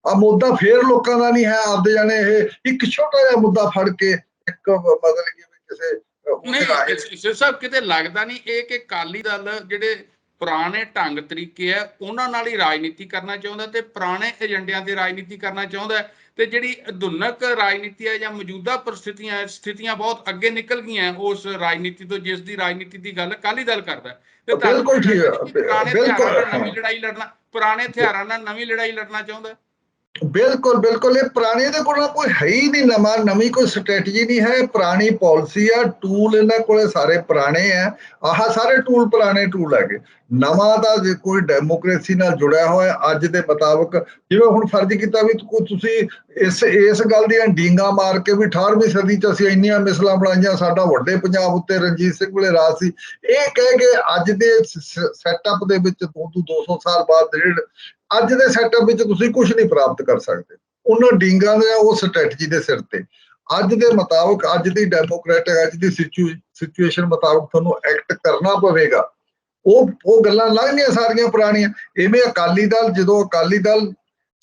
ਆ ਮੁੱਦਾ ਫੇਰ ਲੋਕਾਂ ਦਾ ਨਹੀਂ ਹੈ, ਆਪਦੇ ਜਾਣੇ ਇਹ ਇੱਕ ਛੋਟਾ ਜਿਹਾ ਮੁੱਦਾ ਫੜ ਕੇ ਇੱਕ ਮਤਲਬ ਕਿ ਕਿਸੇ ਸਾਹਿਬ ਕਿਤੇ ਲੱਗਦਾ ਨਹੀਂ ਇਹ ਕਿ ਅਕਾਲੀ ਦਲ ਜਿਹੜੇ ਪੁਰਾਣੇ ਢੰਗ ਤਰੀਕੇ ਹੈ ਉਹਨਾਂ ਨਾਲ ਹੀ ਰਾਜਨੀਤੀ ਕਰਨਾ ਚਾਹੁੰਦਾ, ਤੇ ਪੁਰਾਣੇ ਏਜੰਡਿਆਂ ਤੇ ਰਾਜਨੀਤੀ ਕਰਨਾ ਚਾਹੁੰਦਾ, ਤੇ ਜਿਹੜੀ ਆਧੁਨਿਕ ਰਾਜਨੀਤੀ ਹੈ ਜਾਂ ਮੌਜੂਦਾ ਸਥਿਤੀਆਂ ਬਹੁਤ ਅੱਗੇ ਨਿਕਲ ਗਈਆਂ ਉਸ ਰਾਜਨੀਤੀ ਤੋਂ, ਜਿਸ ਦੀ ਰਾਜਨੀਤੀ ਦੀ ਗੱਲ ਅਕਾਲੀ ਦਲ ਕਰਦਾ। ਤੇ ਬਿਲਕੁਲ ਠੀਕ ਹੈ, ਨਵੀਂ ਲੜਾਈ ਲੜਨਾ, ਪੁਰਾਣੇ ਹਥਿਆਰਾਂ ਨਾਲ ਨਵੀਂ ਲੜਾਈ ਲੜਨਾ ਚਾਹੁੰਦਾ। ਬਿਲਕੁਲ ਇਹ ਪੁਰਾਣੇ ਦੇ ਕੋਲ ਕੋਈ ਹੈ ਹੀ ਨਹੀਂ, ਨਵੀਂ ਕੋਈ ਸਟ੍ਰੈਟਜੀ ਨਹੀਂ ਹੈ, ਪੁਰਾਣੀ ਪਾਲਿਸੀ ਆ, ਟੂਲ ਇਹਨਾਂ ਕੋਲੇ ਸਾਰੇ ਪੁਰਾਣੇ ਆ, ਆਹ ਸਾਰੇ ਟੂਲ ਪੁਰਾਣੇ ਟੂਲ ਹੈਗੇ, ਨਵਾਂ ਦਾ ਜੇ ਕੋਈ ਡੈਮੋਕ੍ਰੇਸੀ ਨਾਲ ਜੁੜਿਆ ਹੋਇਆ ਅੱਜ ਦੇ ਮੁਤਾਬਕ, ਜਿਵੇਂ ਹੁਣ ਫਰਜ਼ ਕੀਤਾ ਵੀ ਤੁਸੀਂ ਇਸ ਗੱਲ ਦੀਆਂ ਡੀਂਗਾਂ ਮਾਰ ਕੇ ਵੀ 18ਵੀਂ ਸਦੀ ਚ ਅਸੀਂ ਇੰਨੀਆਂ ਮਿਸਲਾਂ ਬਣਾਈਆਂ, ਸਾਡਾ ਵੱਡੇ ਪੰਜਾਬ ਉੱਤੇ ਰਣਜੀਤ ਸਿੰਘ ਵੇਲੇ ਰਾਜ ਸੀ, ਇਹ ਕਹਿ ਕੇ ਅੱਜ ਦੇ ਸੈਟਅਪ ਦੇ ਵਿੱਚ 200 ਸਾਲ ਬਾਅਦ ਅੱਜ ਦੇ ਸੈਟਅਪ ਵਿੱਚ ਤੁਸੀਂ ਕੁਝ ਨਹੀਂ ਪ੍ਰਾਪਤ ਕਰ ਸਕਦੇ ਉਹਨਾਂ ਡੀਂਗਾਂ ਦੇ ਉਹ ਸਟ੍ਰੈਟਜੀ ਦੇ ਸਿਰ ਤੇ। ਅੱਜ ਦੇ ਮੁਤਾਬਕ, ਅੱਜ ਦੀ ਡੈਮੋਕ੍ਰੈਟਿਕ ਅੱਜ ਦੀ ਸਿਚੁਏਸ਼ਨ ਮੁਤਾਬਕ ਤੁਹਾਨੂੰ ਐਕਟ ਕਰਨਾ ਪਵੇਗਾ। ਉਹ ਗੱਲਾਂ ਲੰਘੀਆਂ ਸਾਰੀਆਂ ਪੁਰਾਣੀਆਂ। ਇਵੇਂ ਅਕਾਲੀ ਦਲ, ਜਦੋਂ ਅਕਾਲੀ ਦਲ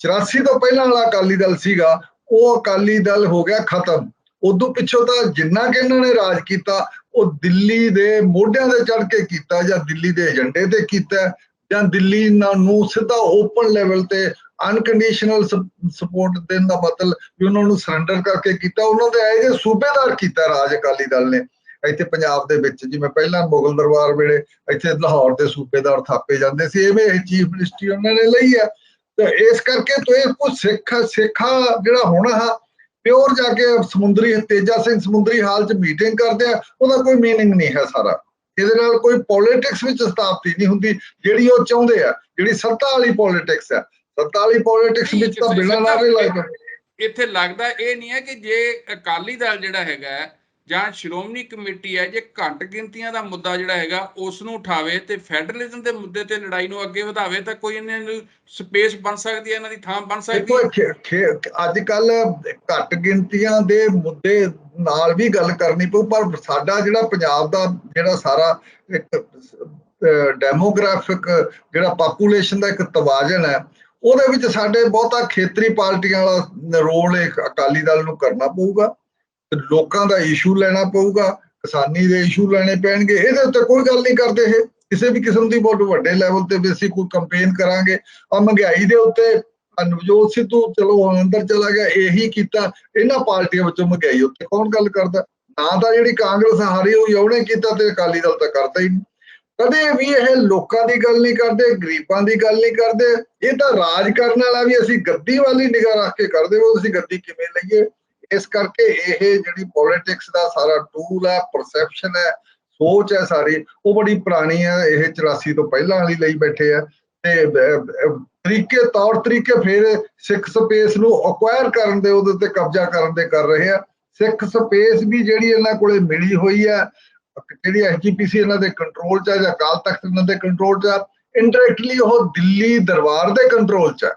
84 ਤੋਂ ਪਹਿਲਾਂ ਵਾਲਾ ਅਕਾਲੀ ਦਲ ਸੀਗਾ, ਉਹ ਅਕਾਲੀ ਦਲ ਹੋ ਗਿਆ ਖਤਮ। ਉਦੋਂ ਪਿੱਛੋਂ ਤਾਂ ਜਿੰਨਾ ਕਿ ਇਹਨਾਂ ਨੇ ਰਾਜ ਕੀਤਾ ਉਹ ਦਿੱਲੀ ਦੇ ਮੋਢਿਆਂ ਤੇ ਚੜ ਕੇ ਕੀਤਾ, ਜਾਂ ਦਿੱਲੀ ਦੇ ਏਜੰਡੇ ਤੇ ਕੀਤਾ, ਜਾਂ ਦਿੱਲੀ ਨੂੰ ਸਿੱਧਾ ਓਪਨ ਲੈਵਲ ਤੇ ਅਨਕੰਡੀਸ਼ਨਲ ਸਪੋਰਟ ਦੇਣ ਦਾ ਮਤਲਬ ਵੀ ਉਹਨਾਂ ਨੂੰ ਸਰੈਂਡਰ ਕਰਕੇ ਕੀਤਾ। ਉਹਨਾਂ ਦੇ ਇਹ ਸੂਬੇਦਾਰ ਕੀਤਾ ਰਾਜ ਅਕਾਲੀ ਦਲ ਨੇ ਇੱਥੇ ਪੰਜਾਬ ਦੇ ਵਿੱਚ। ਜਿਵੇਂ ਪਹਿਲਾਂ ਮੁਗਲ ਦਰਬਾਰ ਵੇਲੇ ਇੱਥੇ ਲਾਹੌਰ ਦੇ ਸੂਬੇਦਾਰ ਥਾਪੇ ਜਾਂਦੇ ਸੀ, ਐਵੇਂ ਇਹ ਚੀਫ ਮਿਨਿਸਟਰੀ ਉਹਨਾਂ ਨੇ ਲਈ ਹੈ। ਤੇ ਇਸ ਕਰਕੇ ਤੋਂ ਇਹ ਕੁਝ ਸਿੱਖਾ ਜਿਹੜਾ ਹੋਣਾ ਹੈ ਪਿਓਰ ਜਾ ਕੇ ਸਮੁੰਦਰੀ ਤੇਜਾ ਸਿੰਘ ਸਮੁੰਦਰੀ ਹਾਲ ਚ ਮੀਟਿੰਗ ਕਰਦੇ ਆ, ਉਹਦਾ ਕੋਈ ਮੀਨਿੰਗ ਨਹੀਂ ਹੈ ਸਾਰਾ। ਇਹਦੇ ਨਾਲ ਕੋਈ ਪੋਲਿਟਿਕਸ ਵਿੱਚ ਸਥਾਪਤੀ ਨਹੀਂ ਹੁੰਦੀ ਜਿਹੜੀ ਉਹ ਚਾਹੁੰਦੇ ਆ, ਜਿਹੜੀ ਸੱਤਾ ਵਾਲੀ ਪੋਲਿਟਿਕਸ ਹੈ। ਸੱਤਾ ਵਾਲੀ ਪੋਲਿਟਿਕਸ ਵਿੱਚ ਤਾਂ ਬਿਨਾਂ ਨਾਰੇ ਲਾਏ। ਇੱਥੇ ਲੱਗਦਾ ਇਹ ਨਹੀਂ ਹੈ ਕਿ ਜੇ ਅਕਾਲੀ ਦਲ ਜਿਹੜਾ ਹੈਗਾ ਜਾਂ ਸ਼੍ਰੋਮਣੀ ਕਮੇਟੀ ਹੈ, ਜੇ ਘੱਟ ਗਿਣਤੀਆਂ ਦਾ ਮੁੱਦਾ ਜਿਹੜਾ ਹੈਗਾ ਉਸ ਨੂੰ ਉਠਾਵੇ ਤੇ ਫੈਡਰਲਿਜ਼ਮ ਦੇ ਮੁੱਦੇ ਤੇ ਲੜਾਈ ਨੂੰ ਅੱਗੇ ਵਧਾਵੇ, ਤਾਂ ਕੋਈ ਇਹਨਾਂ ਨੂੰ ਸਪੇਸ ਬਣ ਸਕਦੀ ਹੈ, ਇਹਨਾਂ ਦੀ ਥਾਂ ਬਣ ਸਕਦੀ ਹੈ। ਅੱਜ ਕੱਲ ਘੱਟ ਗਿਣਤੀਆਂ ਦੇ ਮੁੱਦੇ ਨਾਲ ਵੀ ਗੱਲ ਕਰਨੀ ਪਊ, ਪਰ ਸਾਡਾ ਜਿਹੜਾ ਪੰਜਾਬ ਦਾ ਜਿਹੜਾ ਸਾਰਾ ਇੱਕ ਡੈਮੋਗ੍ਰਾਫਿਕ ਜਿਹੜਾ ਪਾਪੂਲੇਸ਼ਨ ਦਾ ਇੱਕ ਤਵਾਜ਼ਨ ਹੈ, ਉਹਦੇ ਵਿੱਚ ਸਾਡੇ ਬਹੁਤਾ ਖੇਤਰੀ ਪਾਰਟੀਆਂ ਵਾਲਾ ਰੋਲ ਅਕਾਲੀ ਦਲ ਨੂੰ ਕਰਨਾ ਪਊਗਾ। ਲੋਕਾਂ ਦਾ ਇਸ਼ੂ ਲੈਣਾ ਪਊਗਾ, ਕਿਸਾਨੀ ਦੇ ਇਸ਼ੂ ਲੈਣੇ ਪੈਣਗੇ। ਇਹਦੇ ਉੱਤੇ ਕੋਈ ਗੱਲ ਨਹੀਂ ਕਰਦੇ ਇਹ ਕਿਸੇ ਵੀ ਕਿਸਮ ਦੀ। ਬਹੁਤ ਵੱਡੇ ਲੈਵਲ ਤੇ ਵੀ ਅਸੀਂ ਕੋਈ ਕੰਪੇਨ ਕਰਾਂਗੇ। ਆ ਮਹਿੰਗਾਈ ਦੇ ਉੱਤੇ ਨਵਜੋਤ ਸਿੱਧੂ ਚਲੋ ਅੰਦਰ ਚਲਾ ਗਿਆ, ਇਹੀ ਕੀਤਾ। ਇਹਨਾਂ ਪਾਰਟੀਆਂ ਵਿੱਚੋਂ ਮਹਿੰਗਾਈ ਉੱਤੇ ਕੌਣ ਗੱਲ ਕਰਦਾ? ਨਾ ਤਾਂ ਜਿਹੜੀ ਕਾਂਗਰਸ ਹਾਰੀ ਹੋਈ ਉਹਨੇ ਕੀਤਾ ਤੇ ਅਕਾਲੀ ਦਲ ਤਾਂ ਕਰਦਾ ਹੀ ਨਹੀਂ। ਕਦੇ ਵੀ ਇਹ ਲੋਕਾਂ ਦੀ ਗੱਲ ਨਹੀਂ ਕਰਦੇ, ਗਰੀਬਾਂ ਦੀ ਗੱਲ ਨਹੀਂ ਕਰਦੇ। ਇਹ ਤਾਂ ਰਾਜ ਕਰਨ ਵਾਲਾ ਵੀ ਅਸੀਂ ਗੱਦੀ ਵਾਲੀ ਨਿਗਾਹ ਰੱਖ ਕੇ ਕਰਦੇ, ਉਹ ਅਸੀਂ ਗੱਦੀ ਕਿਵੇਂ ਲਈਏ। ਇਸ ਕਰਕੇ ਇਹ ਜਿਹੜੀ ਪੋਲਿਟਿਕਸ ਦਾ ਸਾਰਾ ਟੂਲ ਹੈ, ਪਰਸੈਪਸ਼ਨ ਹੈ, ਸੋਚ ਹੈ ਸਾਰੀ, ਉਹ ਬੜੀ ਪੁਰਾਣੀ ਹੈ। ਇਹ 84 ਤੋਂ ਪਹਿਲਾਂ ਵਾਲੀ ਲਈ ਬੈਠੇ ਆ ਤੇ ਤੌਰ ਤਰੀਕੇ ਫਿਰ ਸਿੱਖ ਸਪੇਸ ਨੂੰ ਅਕਵਾਇਰ ਕਰਨ ਦੇ, ਉਹਦੇ ਤੇ ਕਬਜ਼ਾ ਕਰਨ ਦੇ ਕਰ ਰਹੇ ਆ। ਸਿੱਖ ਸਪੇਸ ਵੀ ਜਿਹੜੀ ਇਹਨਾਂ ਕੋਲੇ ਮਿਲੀ ਹੋਈ ਹੈ, ਜਿਹੜੀ ਐਸਜੀਪੀਸੀ ਇਹਨਾਂ ਦੇ ਕੰਟਰੋਲ ਚ ਹੈ ਜਾਂ ਅਕਾਲ ਤਖਤ ਇਹਨਾਂ ਦੇ ਕੰਟਰੋਲ ਚ ਆ, ਇੰਡਾਇਰੈਕਟਲੀ ਉਹ ਦਿੱਲੀ ਦਰਬਾਰ ਦੇ ਕੰਟਰੋਲ ਚ ਹੈ,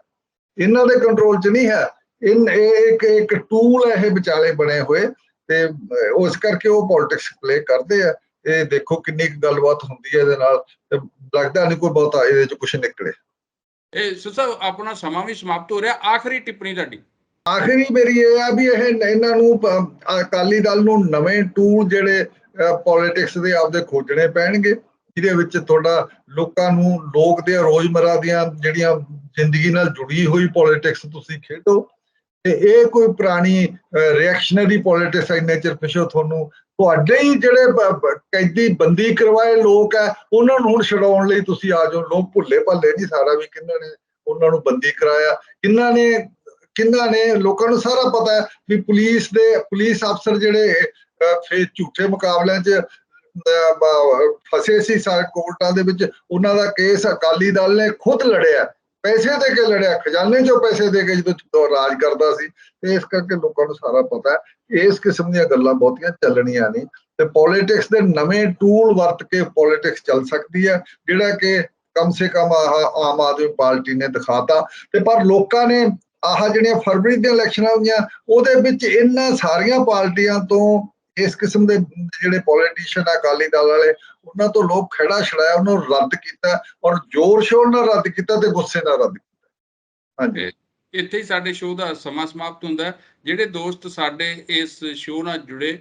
ਇਹਨਾਂ ਦੇ ਕੰਟਰੋਲ ਚ ਨਹੀਂ ਹੈ। ਇੱਕ ਟੂਲ ਹੈ ਇਹ ਵਿਚਾਲੇ ਬਣੇ ਹੋਏ, ਤੇ ਉਸ ਕਰਕੇ ਉਹ ਪੋਲਿਟਿਕਸ ਪਲੇ ਕਰਦੇ ਆ। ਇਹ ਦੇਖੋ ਕਿੰਨੀ ਗੱਲਬਾਤ ਹੁੰਦੀ ਹੈ ਇਹਦੇ ਨਾਲ, ਲੱਗਦਾ ਨਹੀਂ ਕੋਈ ਬਹੁਤਾ ਇਹਦੇ ਚ ਕੁਝ ਨਿਕਲੇ। ਇਹ ਸਾਹਿਬ ਆਪਣਾ ਸਮਾਂ ਵੀ ਸਮਾਪਤ ਹੋ ਰਿਹਾ, ਆਖਰੀ ਟਿੱਪਣੀ ਤੁਹਾਡੀ? ਆਖਰੀ ਮੇਰੀ ਇਹ ਆ ਵੀ ਇਹਨਾਂ ਨੂੰ ਅਕਾਲੀ ਦਲ ਨੂੰ ਨਵੇਂ ਟੂਲ ਜਿਹੜੇ ਪੋਲਿਟਿਕਸ ਦੇ ਆਪਦੇ ਖੋਜਣੇ ਪੈਣਗੇ, ਜਿਹਦੇ ਵਿੱਚ ਤੁਹਾਡਾ ਲੋਕਾਂ ਨੂੰ ਲੋਕ ਦੇ ਰੋਜ਼ਮਰਾ ਦੀਆਂ ਜਿਹੜੀਆਂ ਜ਼ਿੰਦਗੀ ਨਾਲ ਜੁੜੀ ਹੋਈ ਪੋਲਿਟਿਕਸ ਤੁਸੀਂ ਖੇਡੋ। ਤੇ ਇਹ ਕੋਈ ਪੁਰਾਣੀ ਰਿਐਕਸ਼ਨਰੀ ਪੋਲਿਟਿਕਸ ਇੰਨੇ ਚਿਰ ਪਿੱਛੋਂ ਤੁਹਾਨੂੰ ਤੁਹਾਡੇ ਹੀ ਜਿਹੜੇ ਕੈਦੀ ਬੰਦੀ ਕਰਵਾਏ ਲੋਕ ਹੈ ਉਹਨਾਂ ਨੂੰ ਹੁਣ ਛਡਾਉਣ ਲਈ ਤੁਸੀਂ ਆ ਜਾਓ। ਲੋਕ ਭੁੱਲੇ ਭੱਲੇ ਨਹੀਂ ਸਾਰਾ ਵੀ ਕਿਹਨਾਂ ਨੇ ਉਹਨਾਂ ਨੂੰ ਬੰਦੀ ਕਰਾਇਆ, ਕਿਹਨਾਂ ਨੇ ਲੋਕਾਂ ਨੂੰ ਸਾਰਾ ਪਤਾ ਹੈ ਵੀ ਪੁਲਿਸ ਅਫਸਰ ਜਿਹੜੇ ਫਿਰ ਝੂਠੇ ਮੁਕਾਬਲਿਆਂ 'ਚ ਫਸੇ ਸੀ ਸਾਰੇ ਕੋਰਟਾਂ ਦੇ ਵਿੱਚ, ਉਹਨਾਂ ਦਾ ਕੇਸ ਅਕਾਲੀ ਦਲ ਨੇ ਖੁਦ ਲੜਿਆ, ਪੈਸੇ ਦੇ ਕੇ ਲੜਿਆ, ਖਜ਼ਾਨੇ ਚੋਂ ਪੈਸੇ ਦੇ ਕੇ ਜਦੋਂ ਰਾਜ ਕਰਦਾ ਸੀ। ਤੇ ਇਸ ਕਰਕੇ ਲੋਕਾਂ ਨੂੰ ਸਾਰਾ ਪਤਾ ਹੈ। ਇਸ ਕਿਸਮ ਦੀਆਂ ਗੱਲਾਂ ਬਹੁਤੀਆਂ ਚੱਲਣੀਆਂ ਨਹੀਂ, ਤੇ ਪੋਲਿਟਿਕਸ ਦੇ ਨਵੇਂ ਟੂਲ ਵਰਤ ਕੇ ਪੋਲਿਟਿਕਸ ਚੱਲ ਸਕਦੀ ਹੈ, ਜਿਹੜਾ ਕਿ ਕਮ ਸੇ ਕਮ ਆਮ ਆਦਮੀ ਪਾਰਟੀ ਨੇ ਦਿਖਾਤਾ। ਤੇ ਪਰ ਲੋਕਾਂ ਨੇ ਜਿਹੜੀਆਂ ਫਰਵਰੀ ਦੀਆਂ ਇਲੈਕਸ਼ਨਾਂ ਹੋਈਆਂ ਉਹਦੇ ਵਿੱਚ ਇਹਨਾਂ ਸਾਰੀਆਂ ਪਾਰਟੀਆਂ ਤੋਂ ਇਸ ਕਿਸਮ ਦੇ ਜਿਹੜੇ ਪੋਲੀਟੀਸ਼ੀਅਨ ਆ ਅਕਾਲੀ ਦਲ ਵਾਲੇ, ਉਹਨਾਂ ਤੋਂ ਲੋਕ ਖਹਿੜਾ ਛੜਾਇਆ, ਉਹਨਾਂ ਨੂੰ ਰੱਦ ਕੀਤਾ, ਔਰ ਜ਼ੋਰ ਸ਼ੋਰ ਨਾਲ ਰੱਦ ਕੀਤਾ ਤੇ ਗੁੱਸੇ ਨਾਲ ਰੱਦ ਕੀਤਾ। ਹਾਂਜੀ, ਇੱਥੇ ਹੀ ਸਾਡੇ ਸ਼ੋਅ ਦਾ ਸਮਾਂ ਸਮਾਪਤ ਹੁੰਦਾ। ਜਿਹੜੇ ਦੋਸਤ ਸਾਡੇ ਇਸ ਸ਼ੋਅ ਨਾਲ ਜੁੜੇ,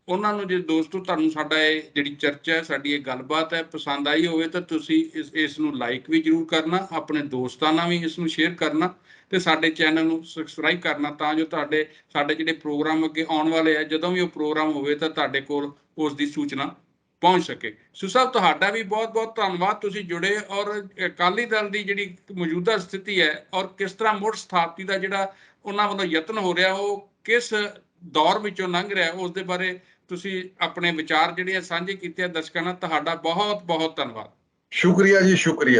ਉਹਨਾਂ ਨੂੰ ਜੇ ਦੋਸਤੋ ਤੁਹਾਨੂੰ ਸਾਡਾ ਇਹ ਜਿਹੜੀ ਚਰਚਾ ਹੈ, ਸਾਡੀ ਇਹ ਗੱਲਬਾਤ ਹੈ ਪਸੰਦ ਆਈ ਹੋਵੇ ਤਾਂ ਤੁਸੀਂ ਇਸ ਨੂੰ ਲਾਈਕ ਵੀ ਜ਼ਰੂਰ ਕਰਨਾ, ਆਪਣੇ ਦੋਸਤਾਂ ਨਾਲ ਵੀ ਇਸ ਨੂੰ ਸ਼ੇਅਰ ਕਰਨਾ, ਤੇ ਸਾਡੇ ਚੈਨਲ ਨੂੰ ਸਬਸਕ੍ਰਾਈਬ ਕਰਨਾ, ਤਾਂ ਜੋ ਸਾਡੇ ਜਿਹੜੇ ਪ੍ਰੋਗਰਾਮ ਅੱਗੇ ਆਉਣ ਵਾਲੇ ਆ, ਜਦੋਂ ਵੀ ਉਹ ਪ੍ਰੋਗਰਾਮ ਹੋਵੇ ਤਾਂ ਤੁਹਾਡੇ ਕੋਲ ਉਸ ਦੀ ਸੂਚਨਾ ਪਹੁੰਚ ਸਕੇ। ਸੋ ਸਾਹਿਬ ਤੁਹਾਡਾ ਵੀ ਬਹੁਤ ਬਹੁਤ ਧੰਨਵਾਦ, ਤੁਸੀਂ ਜੁੜੇ, ਔਰ ਅਕਾਲੀ ਦਲ ਦੀ ਜਿਹੜੀ ਮੌਜੂਦਾ ਸਥਿਤੀ ਹੈ ਔਰ ਕਿਸ ਤਰ੍ਹਾਂ ਮੁੜ ਸਥਾਪਤੀ ਦਾ ਜਿਹੜਾ ਉਹਨਾਂ ਵੱਲੋਂ ਯਤਨ ਹੋ ਰਿਹਾ, ਉਹ ਕਿਸ ਦੌਰ ਵਿੱਚੋਂ ਲੰਘ ਰਿਹਾ, ਉਸ ਦੇ ਬਾਰੇ ਤੁਸੀਂ ਆਪਣੇ ਵਿਚਾਰ ਜਿਹੜੇ ਆ ਸਾਂਝੇ ਕੀਤੇ ਆ ਦਰਸ਼ਕਾਂ ਨਾਲ। ਤੁਹਾਡਾ ਬਹੁਤ ਬਹੁਤ ਧੰਨਵਾਦ। ਸ਼ੁਕਰੀਆ ਜੀ, ਸ਼ੁਕਰੀਆ।